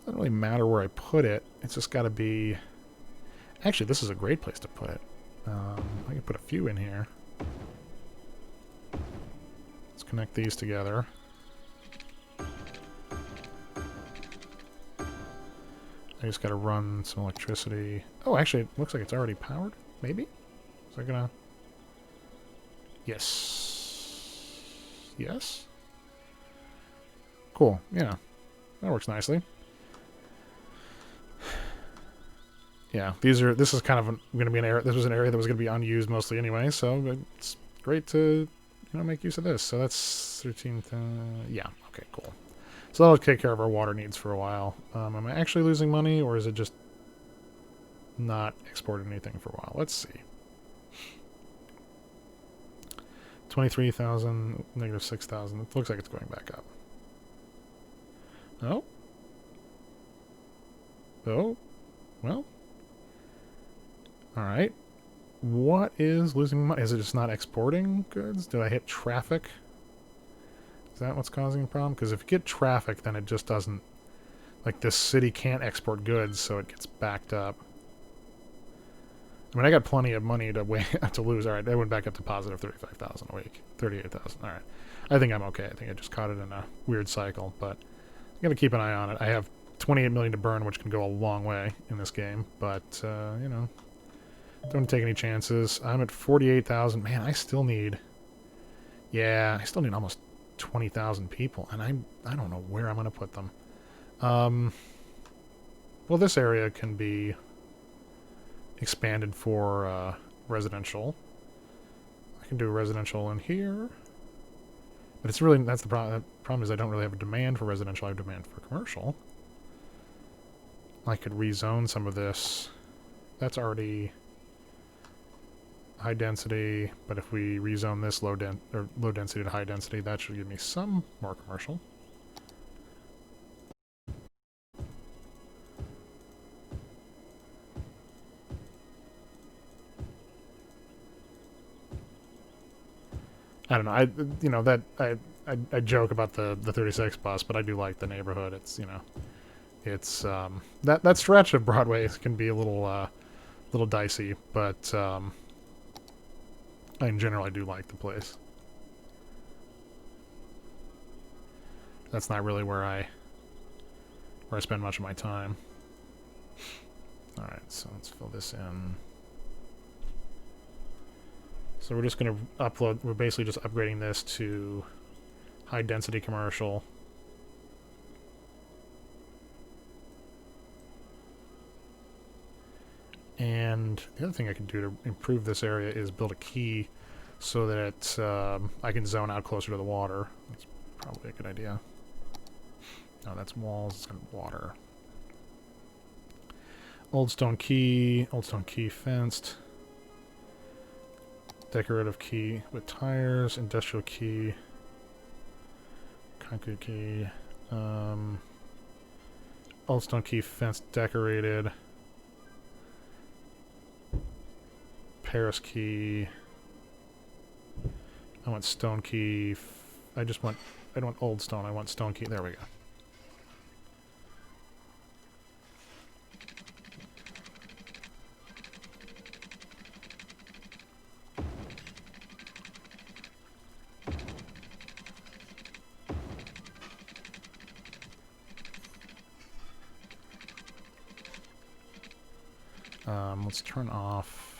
[SPEAKER 1] Doesn't really matter where I put it. It's just got to be. Actually, this is a great place to put it. I can put a few in here. Let's connect these together. I just gotta run some electricity. Oh, actually, it looks like it's already powered. Maybe? Is that gonna... Yes. Yes? Cool. Yeah. That works nicely. Yeah, this is kind of going to be an area. This was an area that was going to be unused mostly anyway, so it's great to, you know, make use of this. So that's 13. Yeah. Okay. Cool. So that'll take care of our water needs for a while. Am I actually losing money, or is it just not exporting anything for a while? Let's see. 23,000, negative 6,000. It looks like it's going back up. Oh. Oh. Well. Alright. What is losing money? Is it just not exporting goods? Did I hit traffic? Is that what's causing a problem? Because if you get traffic, then it just doesn't... Like, this city can't export goods, so it gets backed up. I mean, I got plenty of money to lose. Alright, I went back up to positive 35,000 a week. 38,000. Alright. I think I'm okay. I think I just caught it in a weird cycle, but I'm going to keep an eye on it. I have 28 million to burn, which can go a long way in this game, but, you know... Don't take any chances. I'm at 48,000. Man, I still need... Yeah, I still need almost 20,000 people, and I don't know where I'm going to put them. Well, this area can be expanded for residential. I can do residential in here. But it's really... That's the problem. The problem is I don't really have a demand for residential. I have demand for commercial. I could rezone some of this. That's already... high density, but if we rezone this low density to high density, that should give me some more commercial. I don't know. I joke about the 36 bus, but I do like the neighborhood. It's, you know, it's that stretch of Broadway can be a little dicey, but in general, I do like the place. That's not really where I spend much of my time. Alright, so let's fill this in. So we're just going to upload, we're basically just upgrading this to high density commercial. And the other thing I can do to improve this area is build a key so that I can zone out closer to the water. That's probably a good idea. No, that's walls and water. Old stone key fenced. Decorative key with tires, industrial key, concrete key, old stone key fenced decorated. Paris key. I want stone key. I don't want old stone. I want stone key. There we go. Let's turn off...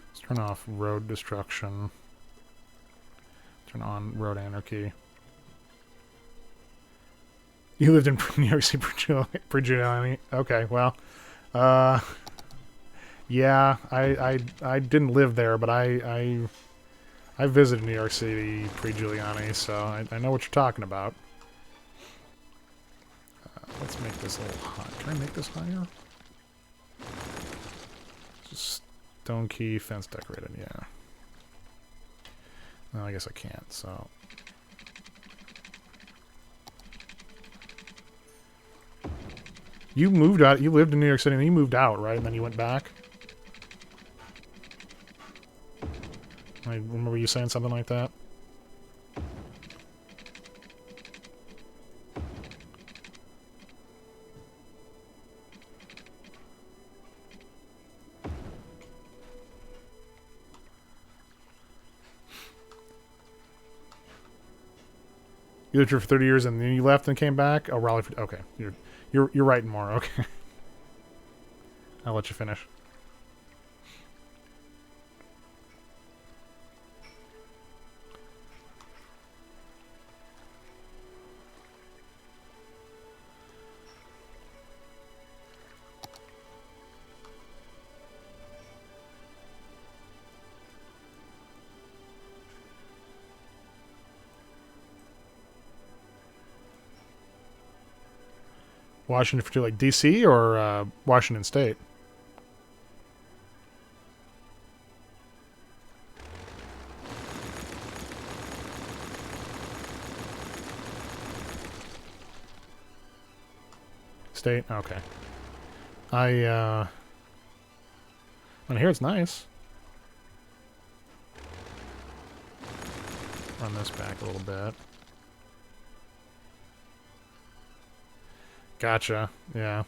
[SPEAKER 1] Let's turn off road destruction. Turn on road anarchy. You lived in New York City pre-Giuliani? Okay, well... yeah, I didn't live there, but I visited New York City pre-Giuliani, so I know what you're talking about. Let's make this a little hot. Can I make this higher? Just stone key, fence decorated, yeah. No, I guess I can't, so... You moved out, you lived in New York City, and then you moved out, right? And then you went back? I remember you saying something like that. You lived here for 30 years and then you left and came back? Oh, Raleigh. Okay, you're writing more. Okay, I'll let you finish. Washington for like DC or Washington State? State? Okay. I hear it's nice. Run this back a little bit. Gotcha. Yeah.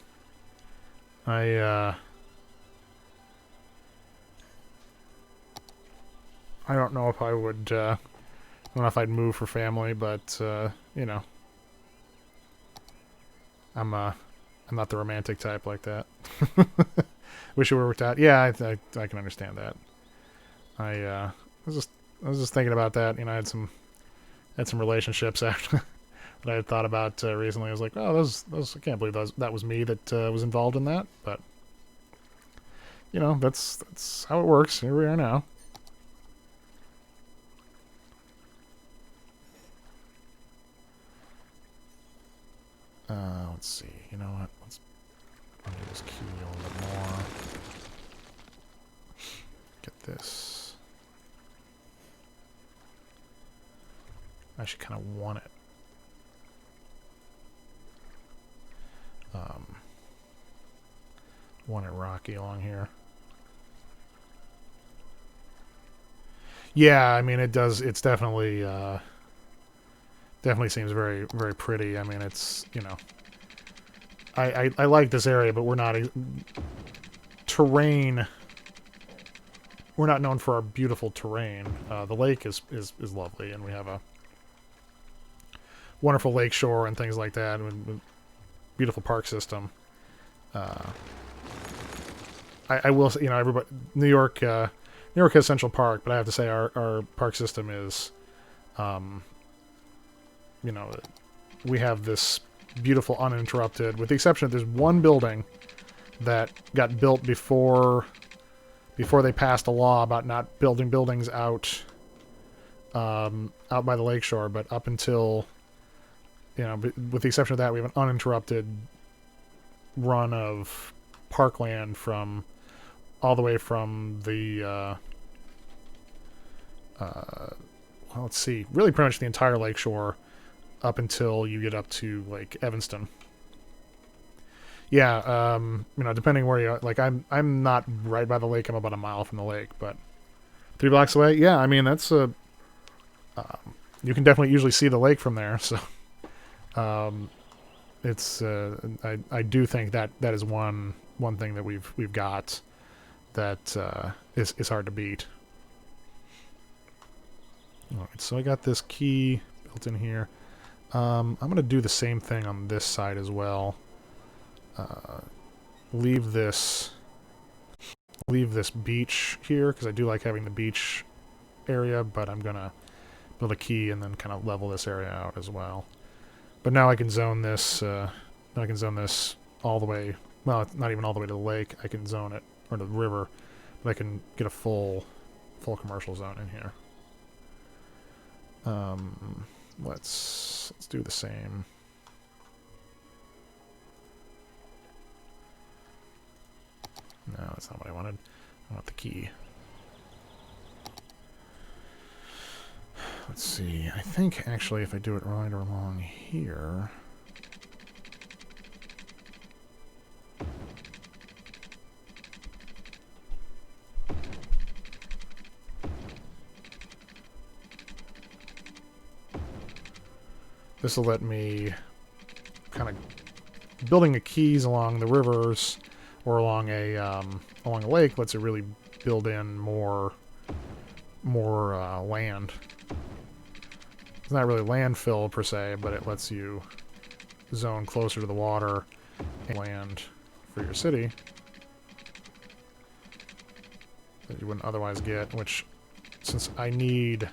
[SPEAKER 1] I don't know if I would, I don't know if I'd move for family, but, you know. I'm not the romantic type like that. Wish it worked out. Yeah, I can understand that. I was just thinking about that. You know, I had some relationships after that I had thought about recently. I was like, oh, those I can't believe that was me that was involved in that. But you know, that's how it works. Here we are now. Let's see. You know what? Let's undo this key a little bit more. Get this. I actually kind of want it. Want it rocky along here. Yeah, I mean it does. It's definitely definitely seems very, very pretty. I mean, it's, you know, I like this area, but we're not terrain. We're not known for our beautiful terrain. The lake is lovely, and we have a wonderful lake shore and things like that, and beautiful park system. I will say, you know, everybody, New York has Central Park, but I have to say our park system is, you know, we have this beautiful uninterrupted, with the exception of there's one building that got built before they passed a law about not building buildings out by the lakeshore, but up until, you know, with the exception of that, we have an uninterrupted run of parkland from all the way from the well, let's see, really pretty much the entire lakeshore up until you get up to like Evanston. Yeah, you know, depending where you are, like I'm not right by the lake. I'm about a mile from the lake, but 3 blocks away. Yeah, I mean that's a you can definitely usually see the lake from there. So it's I do think that is one thing that we've got that is hard to beat. All right, so I got this key built in here. I'm going to do the same thing on this side as well. leave this beach here because I do like having the beach area, but I'm gonna build a quay and then kind of level this area out as well. But now I can zone this. Now I can zone this all the way. Well, not even all the way to the lake. I can zone it or to the river, but I can get a full commercial zone in here. Let's do the same. No, that's not what I wanted. I want the key. Let's see. I think actually if I do it right along here. This will let me kind of building the keys along the rivers or along a lake lets it really build in more land. It's not really landfill per se, but it lets you zone closer to the water and land for your city that you wouldn't otherwise get, which since I need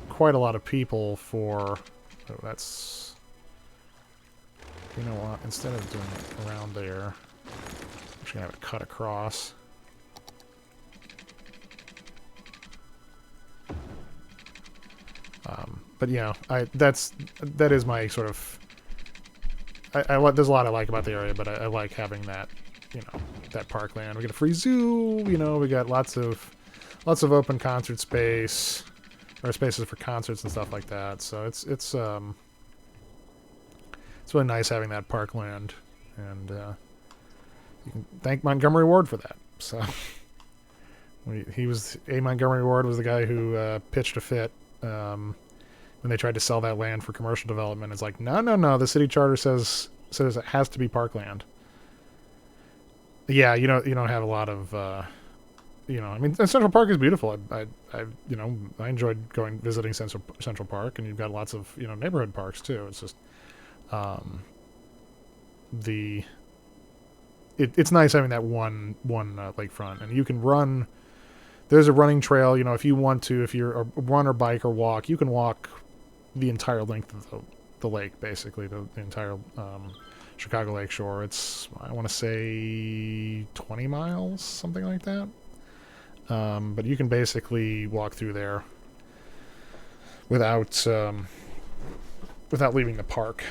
[SPEAKER 1] quite a lot of people for... Oh, that's... You know what? Instead of doing it around there, I'm just going to have it cut across. But yeah, that is my sort of... there's a lot I like about the area, but I like having that, you know, that parkland. We get a free zoo, you know, we got lots of open concert space, or spaces for concerts and stuff like that. So it's really nice having that parkland, and you can thank Montgomery Ward for that. So Montgomery Ward was the guy who pitched a fit when they tried to sell that land for commercial development. It's like, no, the city charter says it has to be parkland. Yeah, you don't have a lot of, you know, I mean, Central Park is beautiful. I enjoyed visiting Central Park, and you've got lots of, you know, neighborhood parks too. It's just, it's nice having that one lakefront, and you can run. There's a running trail, you know, if you want to, if you're a run or bike or walk, you can walk the entire length of the lake, basically, the entire Chicago Lake shore. It's, I want to say 20 miles, something like that. But you can basically walk through there without leaving the park,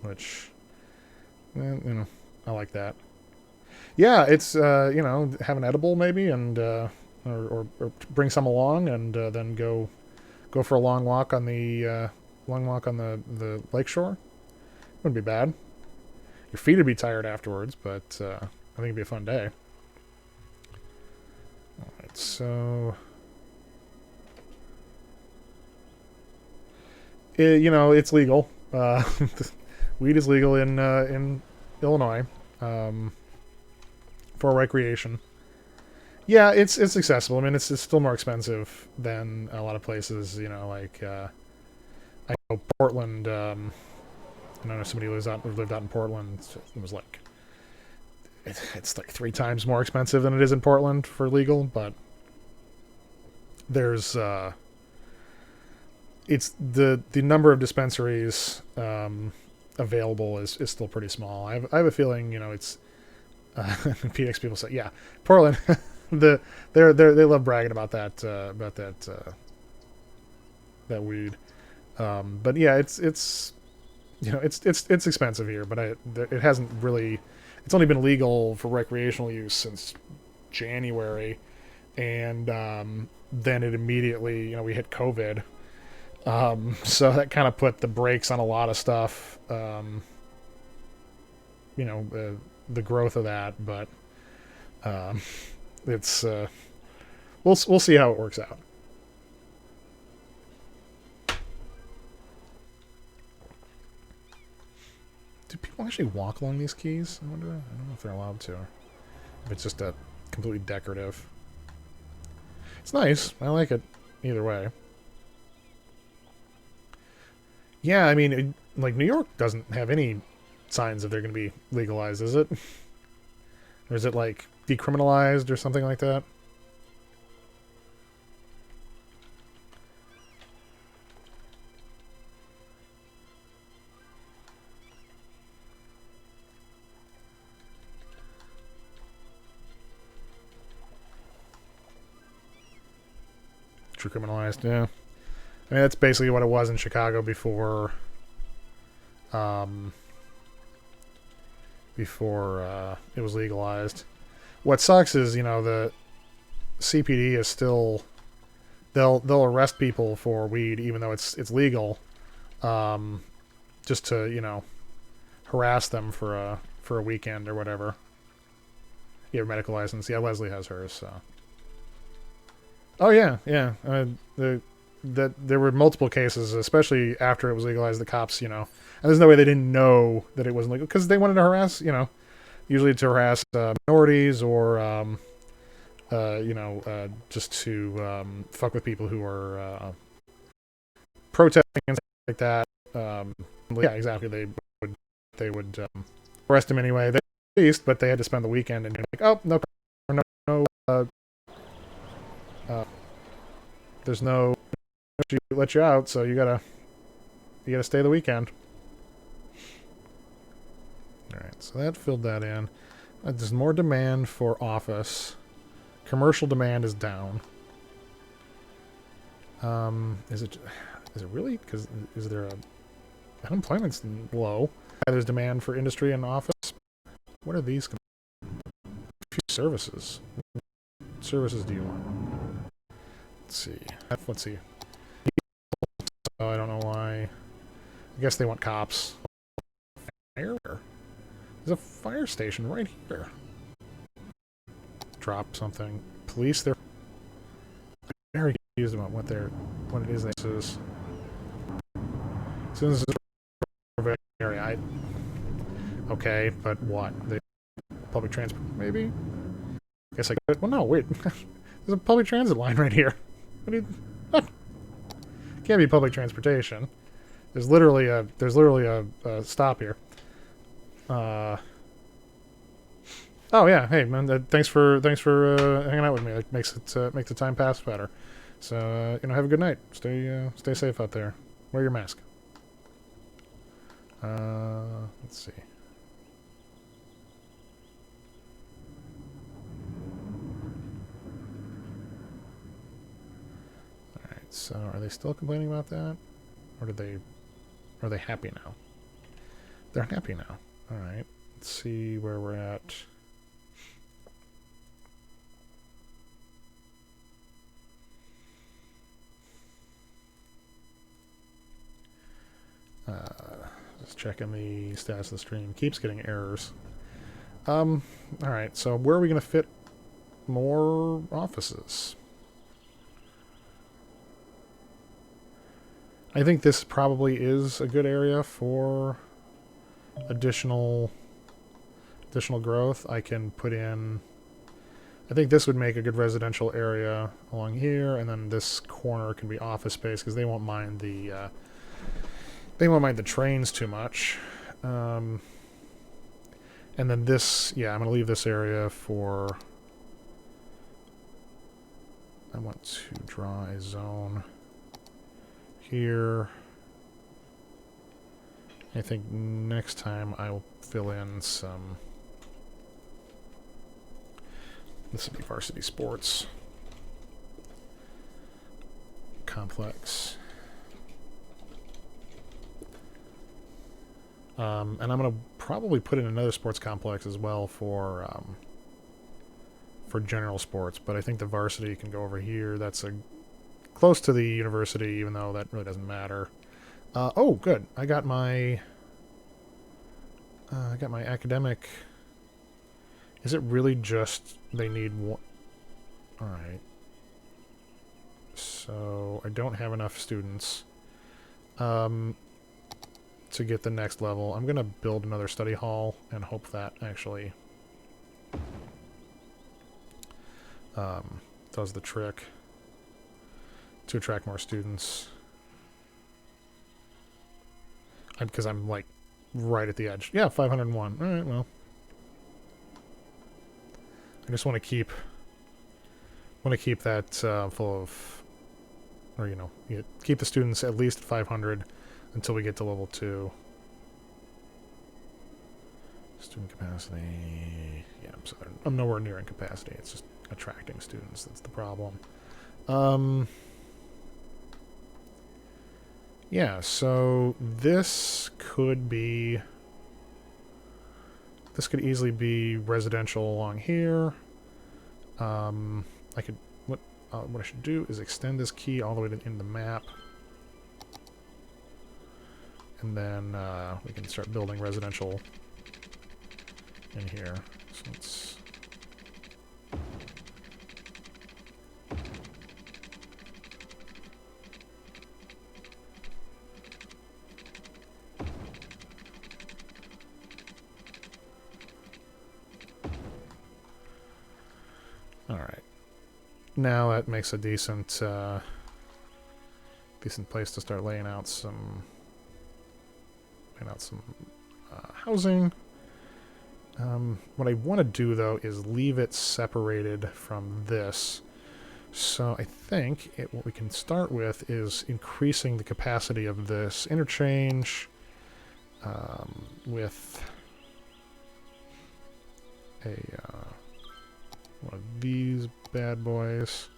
[SPEAKER 1] which, you know, I like that. Yeah, it's, you know, have an edible maybe, and or bring some along, and then go for a long walk on the lake shore. Wouldn't be bad. Your feet would be tired afterwards, but I think it'd be a fun day. All right, so you know, it's legal. Weed is legal in Illinois. For recreation. Yeah, it's accessible. I mean, it's still more expensive than a lot of places, you know, like I know Portland, I know somebody who lived out in Portland. It was like it's like 3 times more expensive than it is in Portland for legal, but there's it's the number of dispensaries available is still pretty small. I have a feeling, you know, it's PX people say, yeah, Portland, they love bragging about that that weed. But yeah, it's you know, it's expensive here, but it hasn't really. It's only been legal for recreational use since January, and then it immediately, you know, we hit COVID, so that kind of put the brakes on a lot of stuff. You know, the growth of that, but it's we'll see how it works out. Do people actually walk along these keys? I wonder. I don't know if they're allowed to. If it's just a completely decorative. It's nice. I like it either way. Yeah, I mean, like, New York doesn't have any signs that they're going to be legalized, is it? Or is it, like, decriminalized or something like that? Decriminalized, yeah. I mean, that's basically what it was in Chicago before it was legalized. What sucks is, you know, the CPD is still they'll arrest people for weed even though it's legal, just to, you know, harass them for a weekend or whatever. You have a medical license. Yeah, Leslie has hers. So. Oh yeah, yeah. There were multiple cases, especially after it was legalized. The cops, you know, and there's no way they didn't know that it wasn't legal because they wanted to harass, you know, usually to harass minorities or, you know, just to fuck with people who are protesting and stuff like that. Yeah, exactly. They would arrest him anyway. They released, but they had to spend the weekend and like, oh no, there's no let you out, so you gotta stay the weekend. All right, so that filled that in. There's more demand for office. Commercial demand is down. Is it really? Because is there unemployment's low? There's demand for industry and office. What are these? Services. What services do you want? Let's see. Oh, I don't know why. I guess they want cops. Fire? There's a fire station right here. Drop something. Police, they're very confused about what it is. This is. As soon as this is a area, okay, but what? Public transport, maybe? I guess I could. Well, no, wait. There's a public transit line right here. What? Can't be public transportation. There's literally a stop here. Oh yeah, hey man, thanks for hanging out with me. That makes the time pass better. So you know, have a good night. Stay safe out there. Wear your mask. Let's see. All right. So are they still complaining about that, or are they happy now? They're happy now. All right. Let's see where we're at. Just checking the status of the stream. Keeps getting errors. Alright, so where are we going to fit more offices? I think this probably is a good area for additional growth. I can put in... I think this would make a good residential area along here, and then this corner can be office space because they won't mind the... they won't mind the trains too much. And then this, yeah, I'm going to leave this area for... I want to draw a zone here. I think next time I will fill in some... This would be varsity sports. Complex. And I'm going to probably put in another sports complex as well for general sports, but I think the varsity can go over here. That's close to the university, even though that really doesn't matter. Oh, good. I got my academic. Is it really just they need one? All right. So I don't have enough students. To get the next level. I'm going to build another study hall and hope that actually does the trick to attract more students. Because I'm like right at the edge. Yeah, 501. All right, well. I just want to keep that full of, or keep the students at least at 500 until we get to level 2. Student capacity. Yeah, I'm nowhere near in capacity. It's just attracting students that's the problem. Yeah, so this could easily be residential along here. I could what I should do is extend this key all the way in the map, and then we can start building residential in here. So let's all right. Now that makes a decent place to start laying out some housing. What I want to do though is leave it separated from this. So I think what we can start with is increasing the capacity of this interchange with one of these bad boys.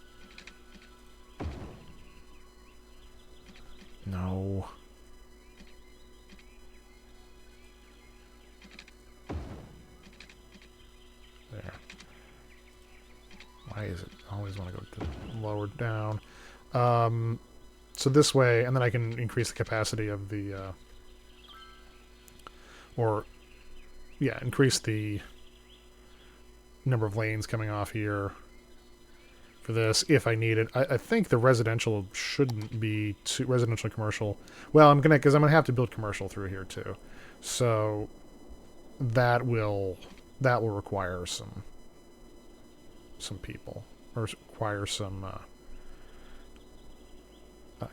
[SPEAKER 1] No. There. Why is it always want to go to lower down? So this way, and then I can increase the capacity of the, increase the number of lanes coming off here for this if I need it. I think the residential shouldn't be too residential commercial. Well, I'm gonna have to build commercial through here too, so that will require some people, or require some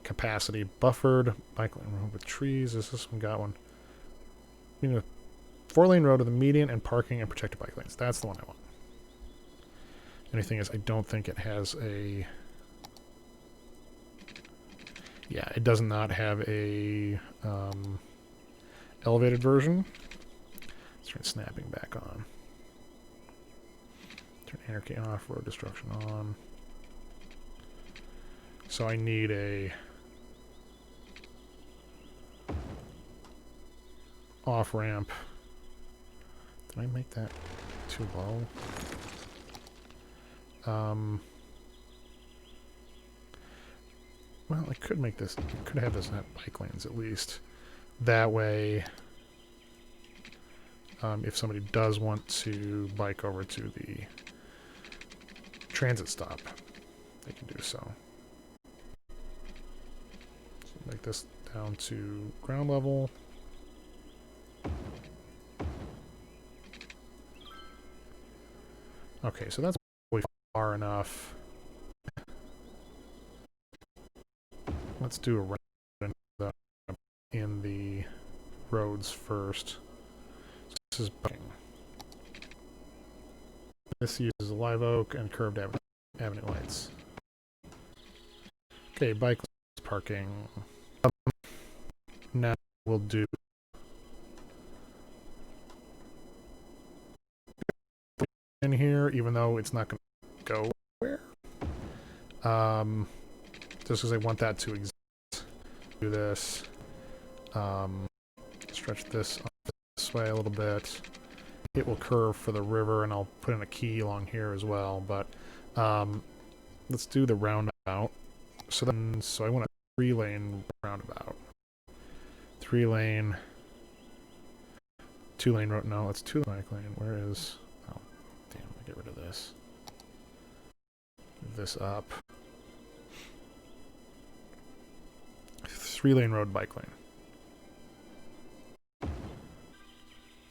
[SPEAKER 1] capacity. Buffered bike lane road with trees. Is this one got one? 4-lane road with a median and parking and protected bike lanes. That's the one I want. Anything is, I don't think it has a... Yeah, it does not have a elevated version. Let's turn snapping back on. Turn anarchy off, road destruction on. So I need a off-ramp. Did I make that too low? Well, I could make this, I could have this at bike lanes at least. That way, if somebody does want to bike over to the transit stop, they can do so. So make this down to ground level. Okay, so that's far enough. Let's do a round in the roads first. So this is parking. This uses live oak and curved avenue lights. Okay, bike parking. Now we'll do in here, even though it's not going to go where. Just because I want that to exist. Do this. Stretch this way a little bit. It will curve for the river, and I'll put in a key along here as well. But let's do the roundabout. So I want a 3-lane roundabout. 3-lane. 2-lane road. No, it's 2-lane bike lane. Where is? Oh, damn! I get rid of this. Move this up. 3-lane road bike lane.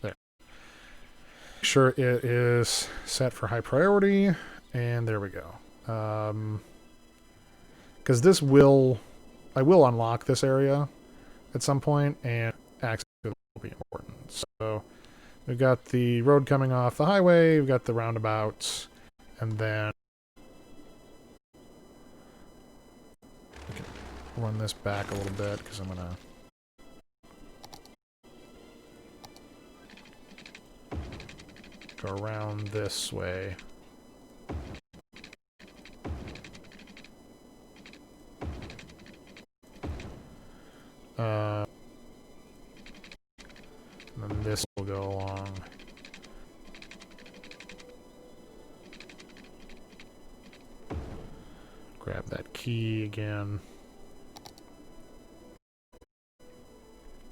[SPEAKER 1] There. Make sure it is set for high priority, and there we go. Because I will unlock this area at some point and be important. So we've got the road coming off the highway, we've got the roundabout, and then we can run this back a little bit because I'm gonna go around this way. And then this will go along. Grab that key again.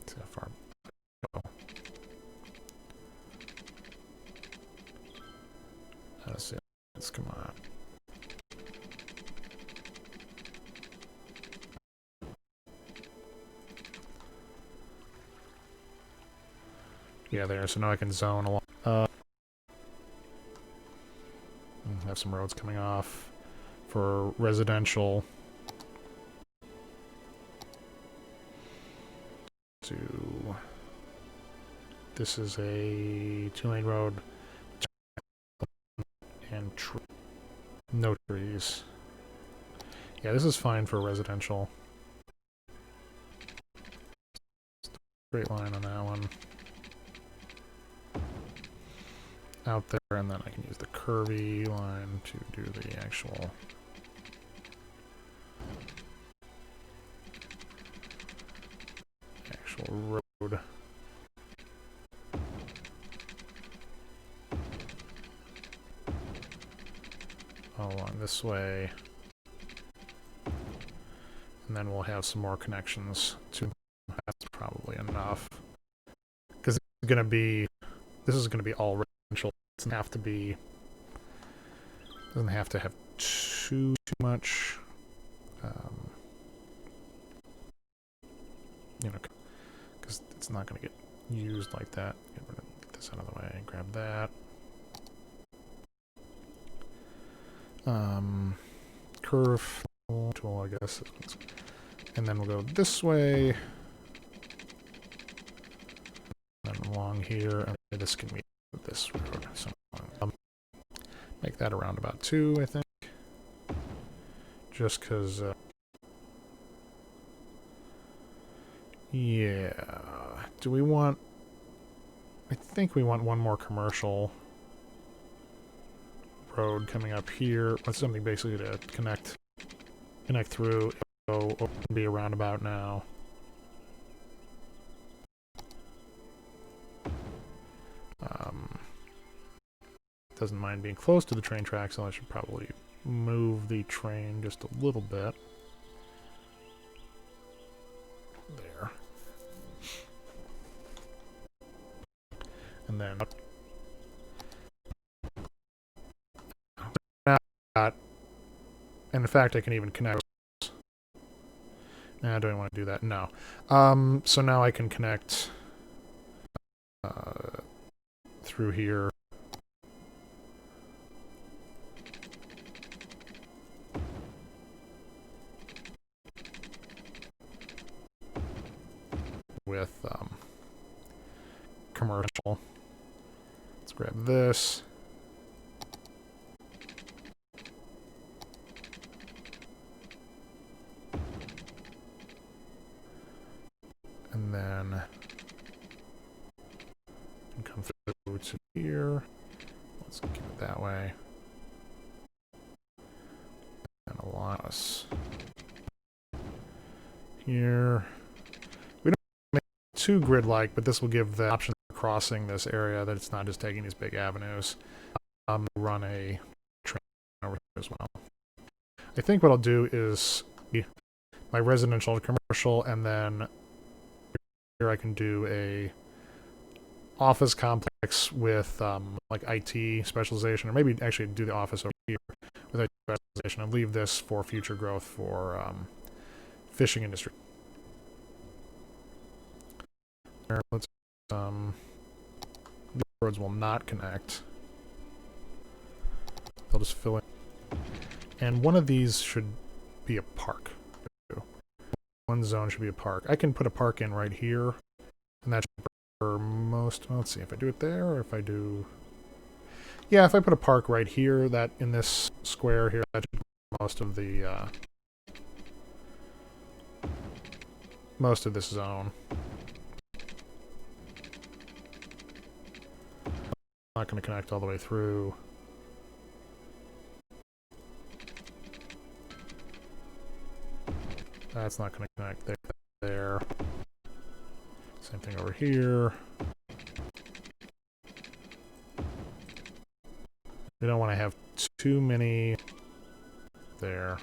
[SPEAKER 1] See how far I go. Let's see. Let's come on. Yeah, there. So now I can zone along. Have some roads coming off for residential. This is a 2-lane road and no trees. Yeah, this is fine for residential. Straight line on that one. Out there, and then I can use the curvy line to do the actual road. All along this way. And then we'll have some more connections to. That's probably enough. Because it's gonna be, this is gonna be all residential. It doesn't have to be, doesn't have to have too much, you know, because it's not going to get used like that. Get this out of the way. Grab that. Curve tool, I guess. And then we'll go this way. And then along here, and this can meet with this road. So make that a roundabout too, I think. Just because, yeah. Do we want... I think we want one more commercial road coming up here. Want something basically to connect through. It'll be a roundabout now. Doesn't mind being close to the train tracks, so I should probably move the train just a little bit. There. And then and in fact I can even connect. Nah, do I want to do that? No. So now I can connect through here. With commercial. Let's grab this. And then come through to here. Let's keep it that way. And allow us here. Too grid-like, but this will give the option for crossing this area that it's not just taking these big avenues. Run a train over here as well. I think what I'll do is my residential and commercial, and then here I can do a office complex with like IT specialization, or maybe actually do the office over here with IT specialization and leave this for future growth for fishing industry. Let's the roads will not connect. They'll just fill in. And one of these should be a park. One zone should be a park. I can put a park in right here, and that should most... Well, let's see, if I do it there, or if I do... Yeah, if I put a park right here, that in this square here, that should be most of this zone. Not going to connect all the way through. That's not going to connect there. Same thing over here. We don't want to have too many there.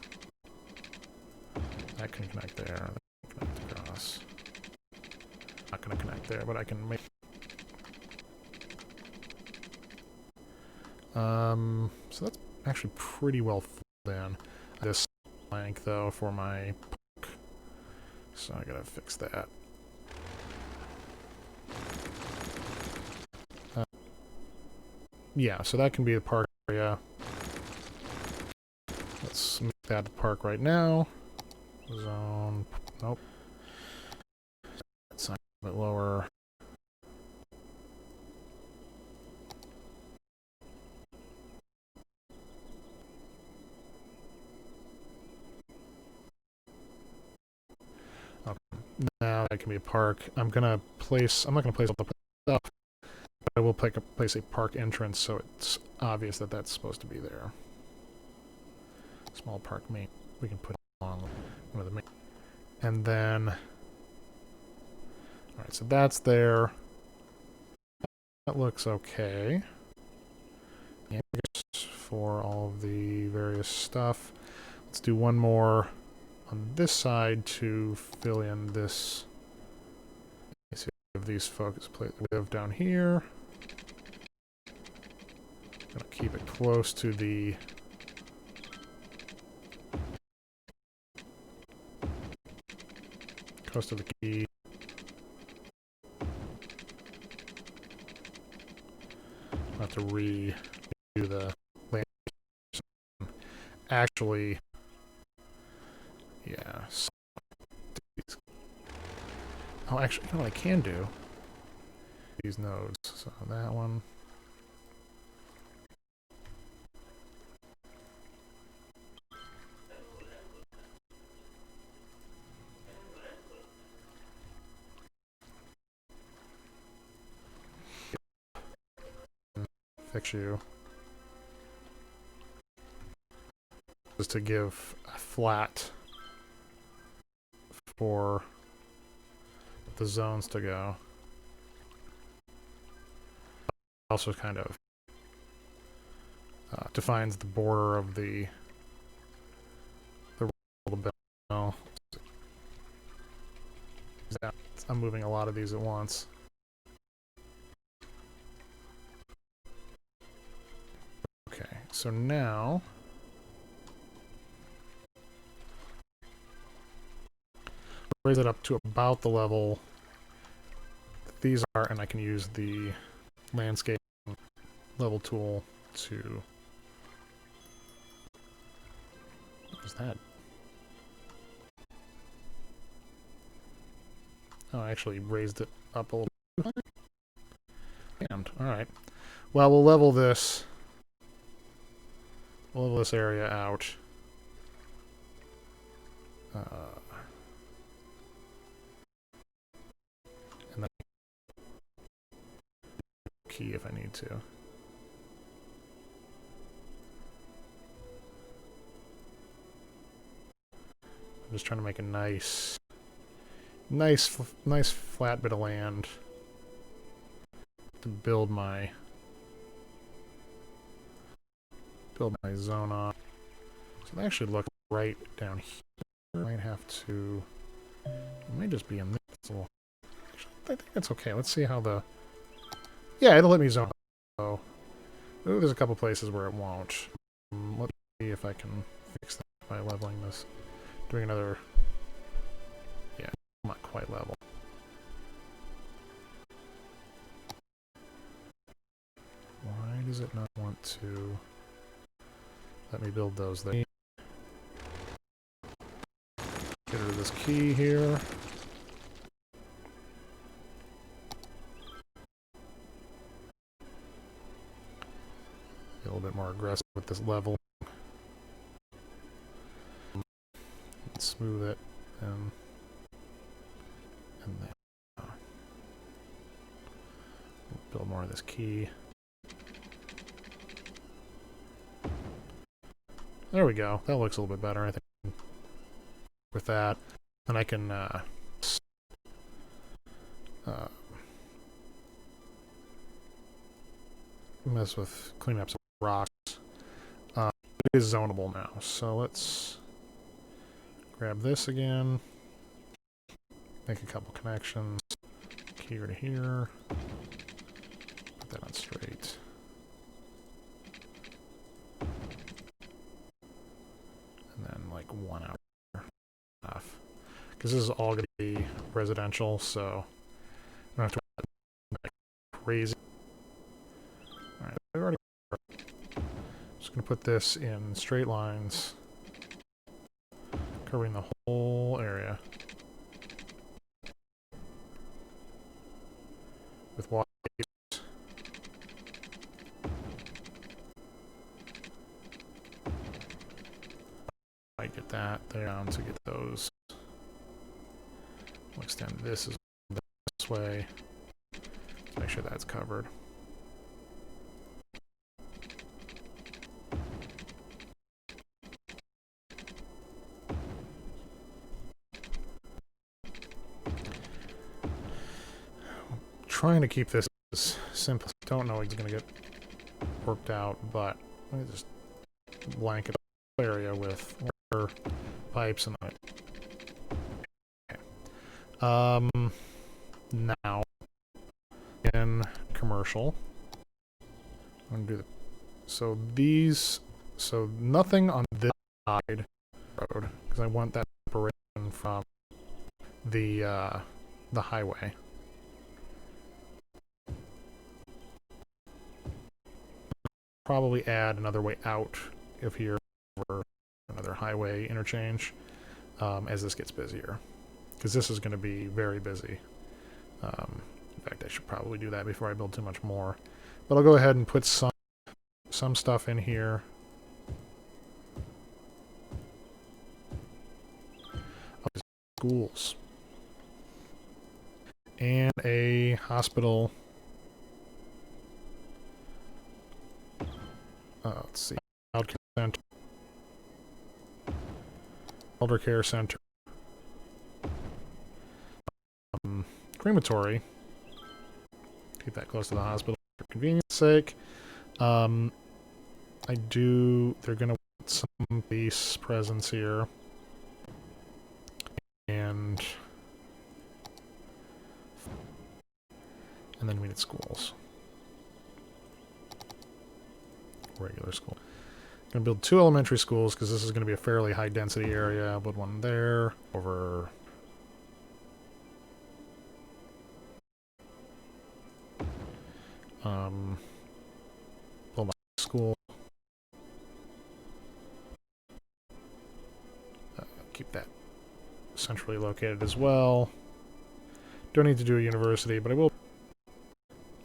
[SPEAKER 1] That can connect there. That can connect across. Not going to connect there, but I can make... So that's actually pretty well filled in. This blank, though, for my park. So I gotta fix that. Yeah, so that can be the park area. Let's make that the park right now. Zone. Nope. That's a bit lower. Okay. Now that can be a park. I'm not gonna place all the stuff. I will place a park entrance so it's obvious that that's supposed to be there. Small park main. We can put it along one of the main. And then... Alright, so that's there. That looks okay. And for all of the various stuff. Let's do one more on this side to fill in this. Let's see if these focus plates live down here. Gonna keep it close to the key. I'll have to redo the land. Actually, yeah. Oh, actually, you know what I can do? These nodes. So that one. Fix you. Just to give a flat for the zones to go. Also kind of defines the border of the bit. Oh. I'm moving a lot of these at once. Okay, so now raise it up to about the level that these are, and I can use the landscape level tool to... What was that? Oh, I actually raised it up a little bit. And, alright. Well, we'll level this. We'll level this area out. And then key if I need to. I'm just trying to make a nice flat bit of land to build my zone on. So they actually look right down here. I might have to. It may just be in this little. Actually, I think that's okay. Let's see how the. Yeah, it'll let me zone. So, there's a couple places where it won't. Let's see if I can fix that by leveling this. Doing another. Yeah, not quite level. Why does it not want to let me build those there? Get rid of this key here. little bit more aggressive with this level. Smooth it and then build more of this key. There we go. That looks a little bit better, I think. With that, then I can mess with clean up some rocks. It is zonable now, so let's grab this again, make a couple connections, here to here, put that on straight. And then like 1 hour off. Because this is all going to be residential, so I don't have to like crazy. Alright, I've already just going to put this in straight lines, covering the whole area with white. I get that there down to get those. We'll extend this this way to make sure that's covered. Trying to keep this as simple. Don't know it's going to get worked out, but let me just blanket the area with water pipes and that. Okay. Now in commercial, I'm going to do the so nothing on this side road because I want that separation from the highway. Probably add another way out if here for another highway interchange as this gets busier, because this is going to be very busy. In fact, I should probably do that before I build too much more. But I'll go ahead and put some stuff in here. Schools and a hospital. Let's see, child care center, elder care center, crematory. Keep that close to the hospital for convenience sake. They're gonna want some police presence here, and then we need schools. Regular school. I'm going to build 2 elementary schools because this is going to be a fairly high density area. I'll build one there over. Build my school. Keep that centrally located as well. Don't need to do a university, but I will.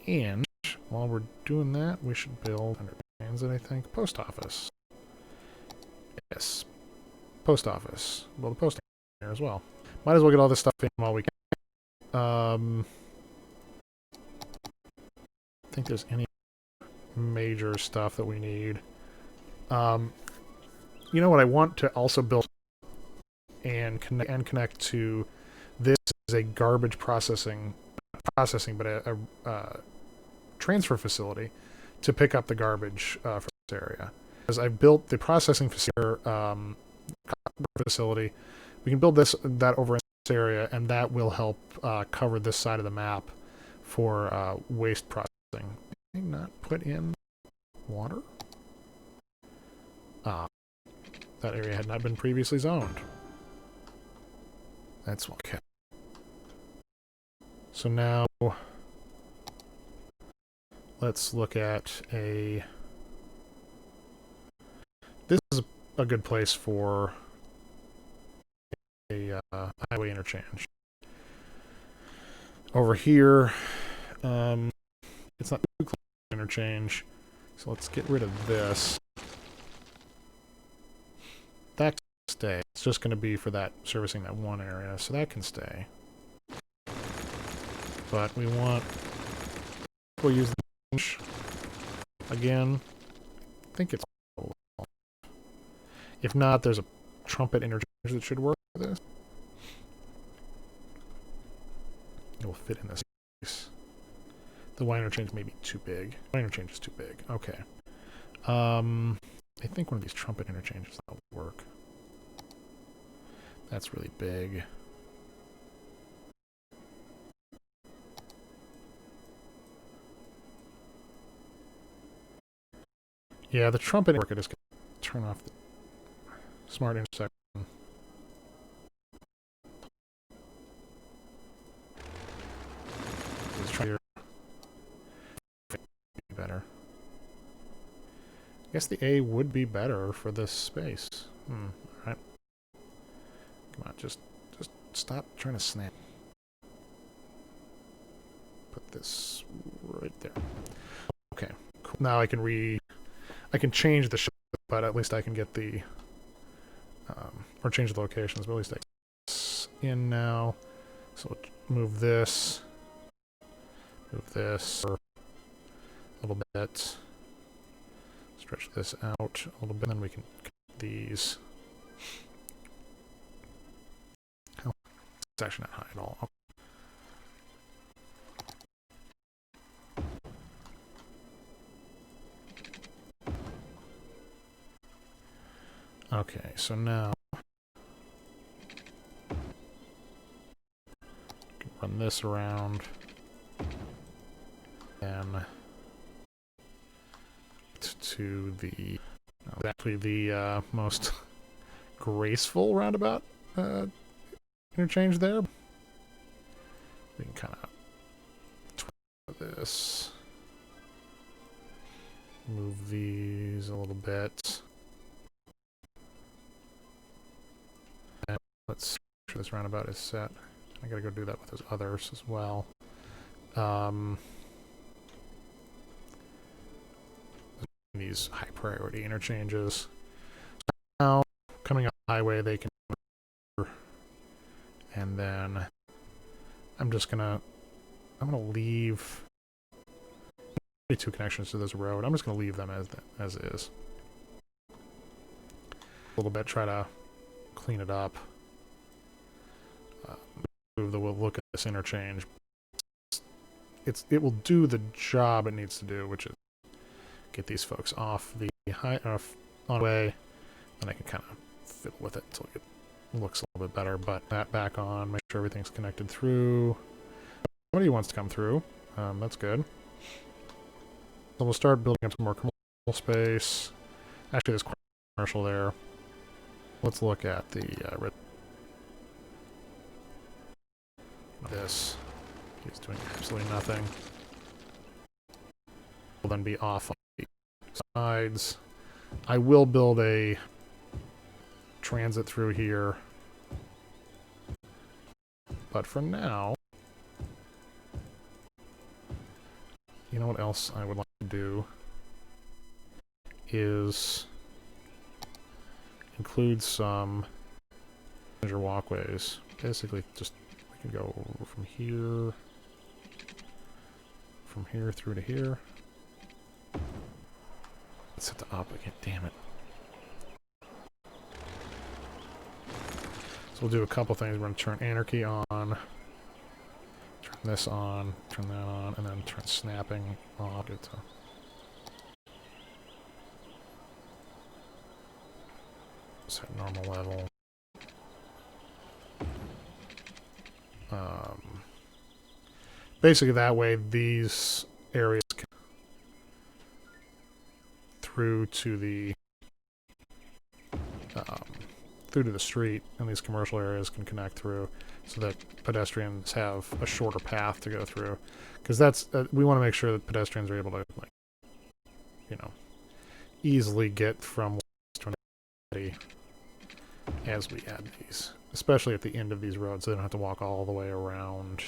[SPEAKER 1] And while we're doing that, we should build I think post office. Yes, post office. Well, the post office here as well. Might as well get all this stuff in while we can. I think there's any major stuff that we need. You know what I want to also build and connect to this is a garbage processing, but a transfer facility to pick up the garbage from this area. As I've built the processing facility, we can build that over in this area, and that will help cover this side of the map for waste processing. Did I not put in water? That area had not been previously zoned. That's okay. So now let's look at this is a good place for a highway interchange. Over here, it's not too close to interchange, So let's get rid of this. That can stay. It's just going to be for that servicing that one area, so that can stay. But we want... We'll use the bench again. I think it's... If not, there's a trumpet interchange that should work for this. It will fit in this space. The Y interchange may be too big. Y interchange is too big. Okay. I think one of these trumpet interchanges will work. That's really big. Yeah, the trumpet interchange is going to turn off the smart intersection. Let's try here. Better. I guess the A would be better for this space. Alright. Come on, just stop trying to snap. Put this right there. Okay, cool. Now I can change the shape, but at least I can get the or change the locations, but at least I get this in now. So we'll move this a little bit. Stretch this out a little bit, then we can cut these. Oh, it's actually not high at all. Okay, so now can run this around and to the actually the most graceful roundabout interchange there. We can kind of twist this, move these a little bit. And let's make sure this roundabout is set. I gotta go do that with those others as well. These high priority interchanges. So now, coming up the highway, they can, and then I'm gonna leave 2 connections to this road. I'm just gonna leave them as is. A little bit, try to clean it up. We'll look at this interchange. It will do the job it needs to do, which is get these folks off the on the way, and I can kind of fiddle with it until it looks a little bit better. But that back on, make sure everything's connected through. Somebody wants to come through. That's good. So we'll start building up some more commercial space. Actually, there's quite a commercial there. Let's look at the this. He's doing absolutely nothing. Will then be off on the sides. I will build a transit through here, but for now, you know what else I would like to do is include some major walkways. Basically, just we can go from here through to here. Let's set the up again. Damn it. So we'll do a couple things. We're going to turn anarchy on, turn this on, turn that on, and then turn snapping off. Get to set normal level. Basically, that way these areas can through to the street, and these commercial areas can connect through, so that pedestrians have a shorter path to go through. Because that's we want to make sure that pedestrians are able to, like, you know, easily get from to an as we add these, especially at the end of these roads, so they don't have to walk all the way around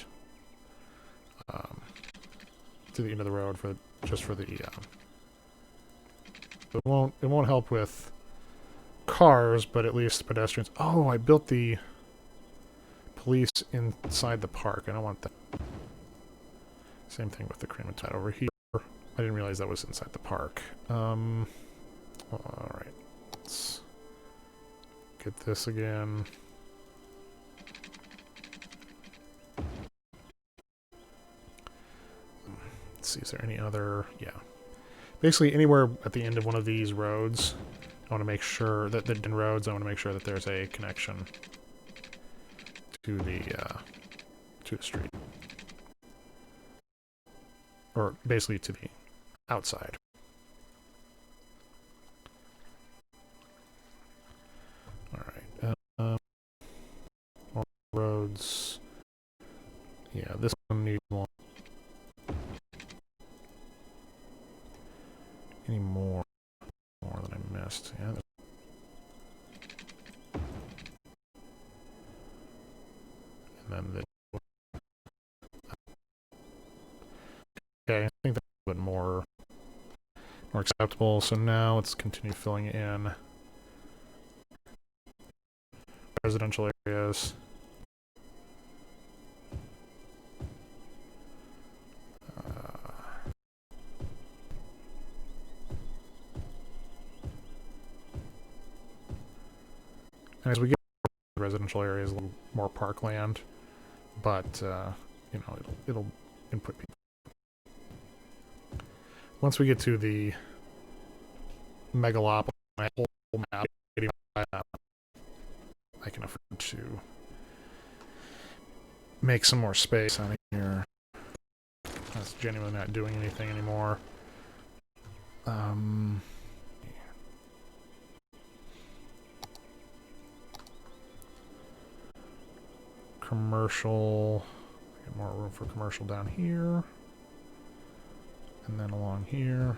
[SPEAKER 1] to the end of the road just for the So it won't help with cars, but at least pedestrians. Oh, I built the police inside the park. I don't want that. Same thing with the crematorium over here. I didn't realize that was inside the park. Alright. Let's get this again. Let's see, is there any other... Yeah. Basically, anywhere at the end of one of these roads, I want to make sure that I want to make sure that there's a connection to the street. Or basically to the outside. Alright. More roads. Yeah, this one needs one. Any more that I missed? Yeah. And then the... Okay, I think that's a little bit more acceptable. So now let's continue filling in residential areas. And as we get to the residential areas, a little more parkland, but you know, it'll input people. Once we get to the megalopolis, my whole map, I can afford to make some more space out of here. That's genuinely not doing anything anymore. Commercial. Get more room for commercial down here. And then along here.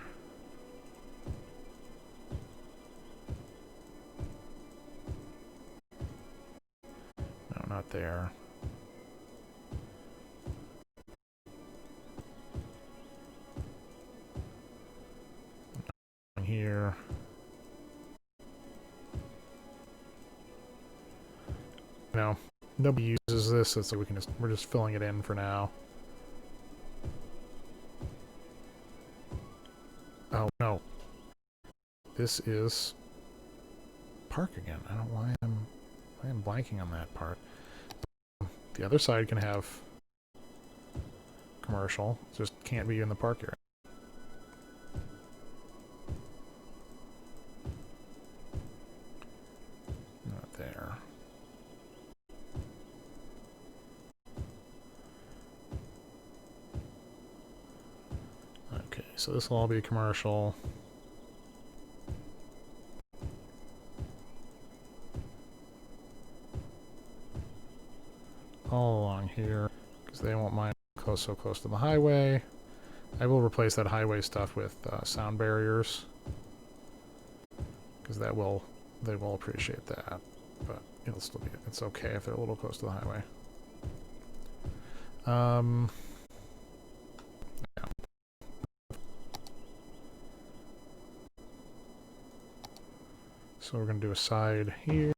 [SPEAKER 1] No, not there. Along here. No. Nobody uses this, so we're just filling it in for now. Oh no. This is park again. I don't know why I'm blanking on that part. The other side can have commercial, just can't be in the park area. Not there. Okay, so this will all be commercial. All along here, because they won't mind so close to the highway. I will replace that highway stuff with sound barriers, because they will appreciate that, but it'll still be, it's okay if they're a little close to the highway. Yeah. So we're going to do a side here.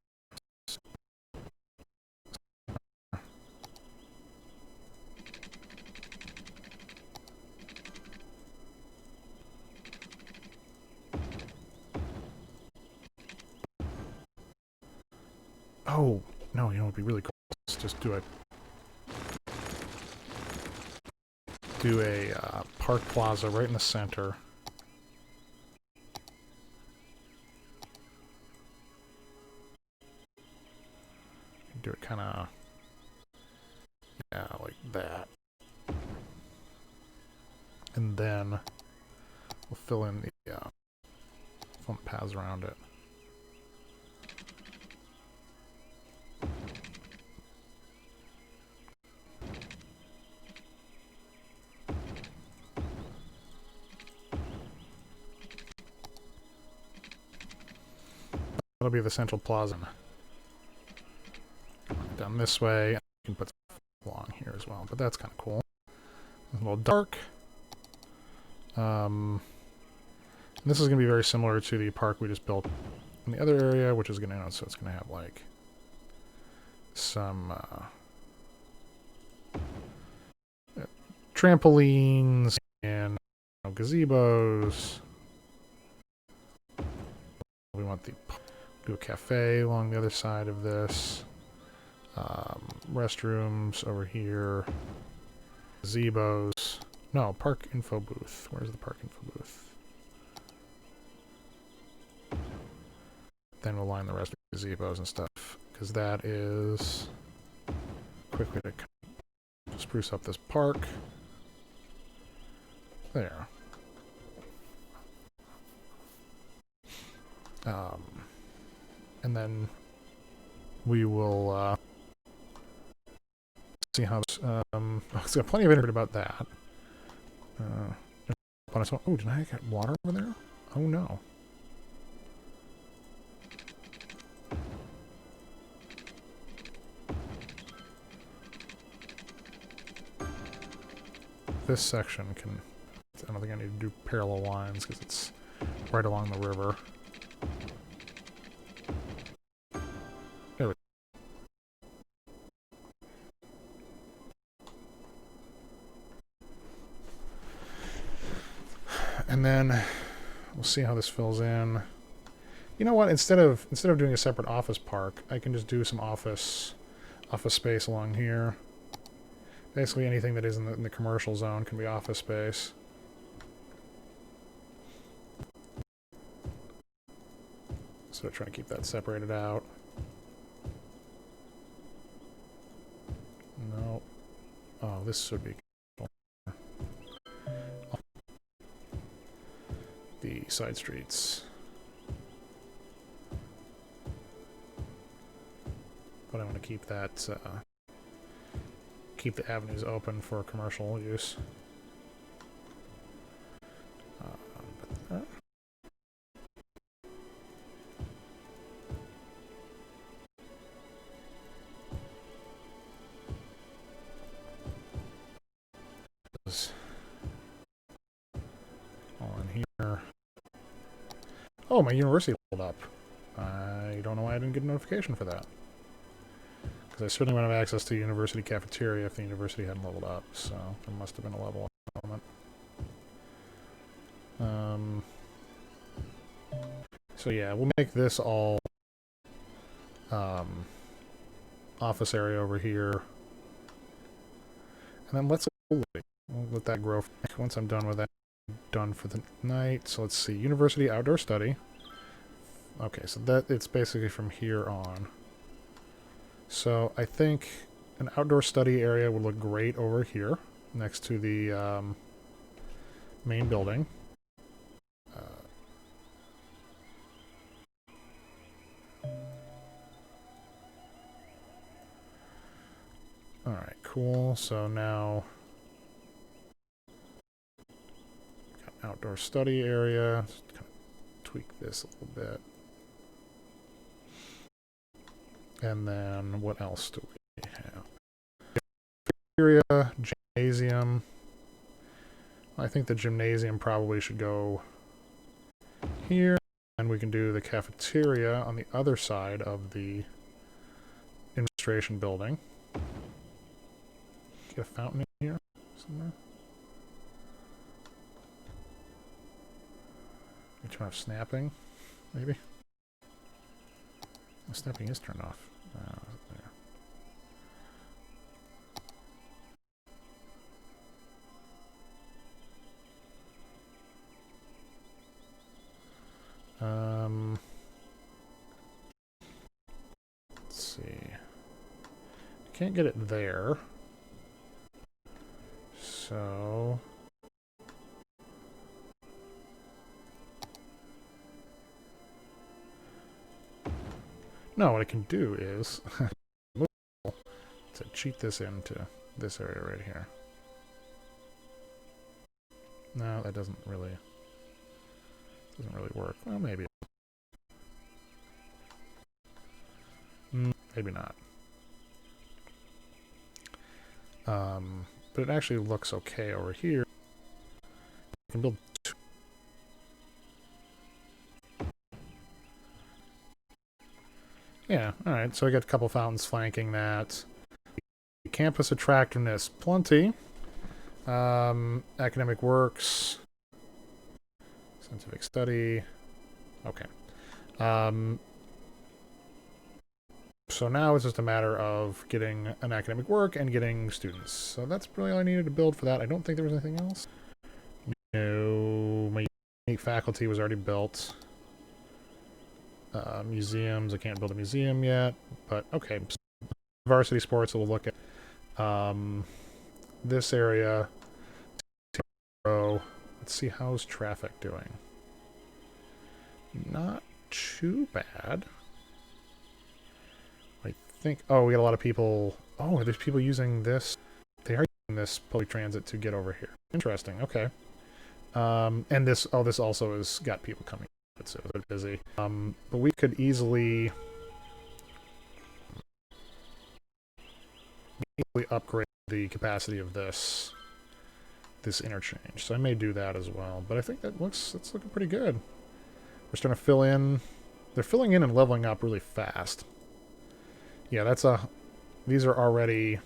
[SPEAKER 1] Oh, no, you know, it'd be really cool. Let's just do a park plaza right in the center. Do it kind of, yeah, like that. And then we'll fill in the front paths around it. That'll be the central plaza. Down this way, you can put stuff along here as well, but that's kind of cool. A little dark. And And this is going to be very similar to the park we just built in the other area, which is going to, so it's going to have like some trampolines and gazebos. We want the do a cafe along the other side of this. Restrooms over here. Gazebos. No, park info booth. Where's the park info booth? Then we'll line the rest of the gazebos and stuff, because that is a quick way to spruce up this park. There. And then we will see how this, it's got plenty of internet about that. Oh, did I get water over there? Oh no. This section can, I don't think I need to do parallel lines because it's right along the river. There we go. And then we'll see how this fills in. You know what? Instead of doing a separate office park, I can just do some office space along here. Basically, anything that is in the commercial zone can be office space. So I'm trying to keep that separated out. No. Oh, this should be the side streets. But I want to keep that. Keep the avenues open for commercial use. On here. Oh, my university pulled up. I don't know why I didn't get a notification for that. I certainly wouldn't have access to the university cafeteria if the university hadn't leveled up, so there must have been a level element. So yeah, we'll make this all office area over here. And then we'll let that grow. Once I'm done with that, I'm done for the night. So let's see, university outdoor study. Okay, so that it's basically from here on. So I think an outdoor study area would look great over here next to the main building. Alright, cool. So now got an outdoor study area. Just kind of tweak this a little bit. And then what else do we have? Cafeteria, gymnasium. I think the gymnasium probably should go here. And we can do the cafeteria on the other side of the administration building. Get a fountain in here somewhere. We turn off snapping, maybe. Oh, snapping is turned off. Let's see. Can't get it there. So no, what I can do is to cheat this into this area right here. No, that doesn't really work. Well, maybe. Maybe not. But it actually looks okay over here. You can build two. Yeah, alright, so I got a couple fountains flanking that. Campus attractiveness, plenty. Academic works. Scientific study. Okay. So now it's just a matter of getting an academic work and getting students. So that's really all I needed to build for that. I don't think there was anything else. No, my unique faculty was already built. Museums, I can't build a museum yet, but okay. Varsity sports, we'll look at this area. Let's see, how's traffic doing? Not too bad. I think, oh, we got a lot of people. Oh, there's people using this. They are using this public transit to get over here. Interesting, okay. And this also has got people coming. So they're busy. But we could easily upgrade the capacity of this interchange. So I may do that as well. But I think that's looking pretty good. We're starting to fill in. They're filling in and leveling up really fast. Yeah, these are already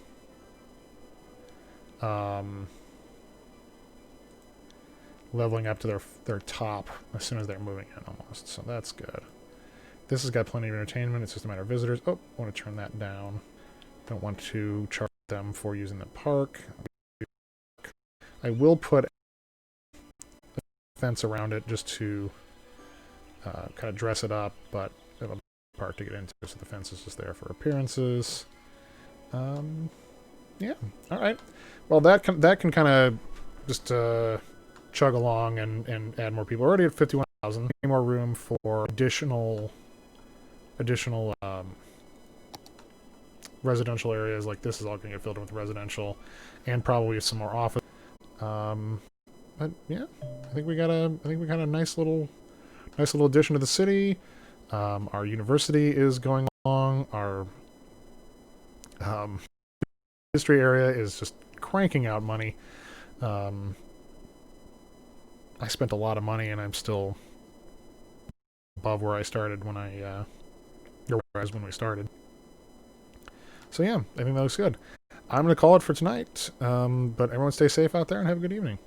[SPEAKER 1] leveling up to their top as soon as they're moving in almost. So that's good. This has got plenty of entertainment. It's just a matter of visitors. Oh, I want to turn that down. Don't want to charge them for using the park. I will put a fence around it just to kind of dress it up, but I have a park to get into, so the fence is just there for appearances. Yeah, all right. Well, that can kind of just chug along and add more people. We're already at 51,000. Any more room for additional residential areas? Like this is all going to get filled in with residential, and probably some more office. But yeah, I think we got a nice little addition to the city. Our university is going along. Our history area is just cranking out money. I spent a lot of money, and I'm still above where I started when when we started. So yeah, I think that looks good. I'm going to call it for tonight. But everyone stay safe out there and have a good evening.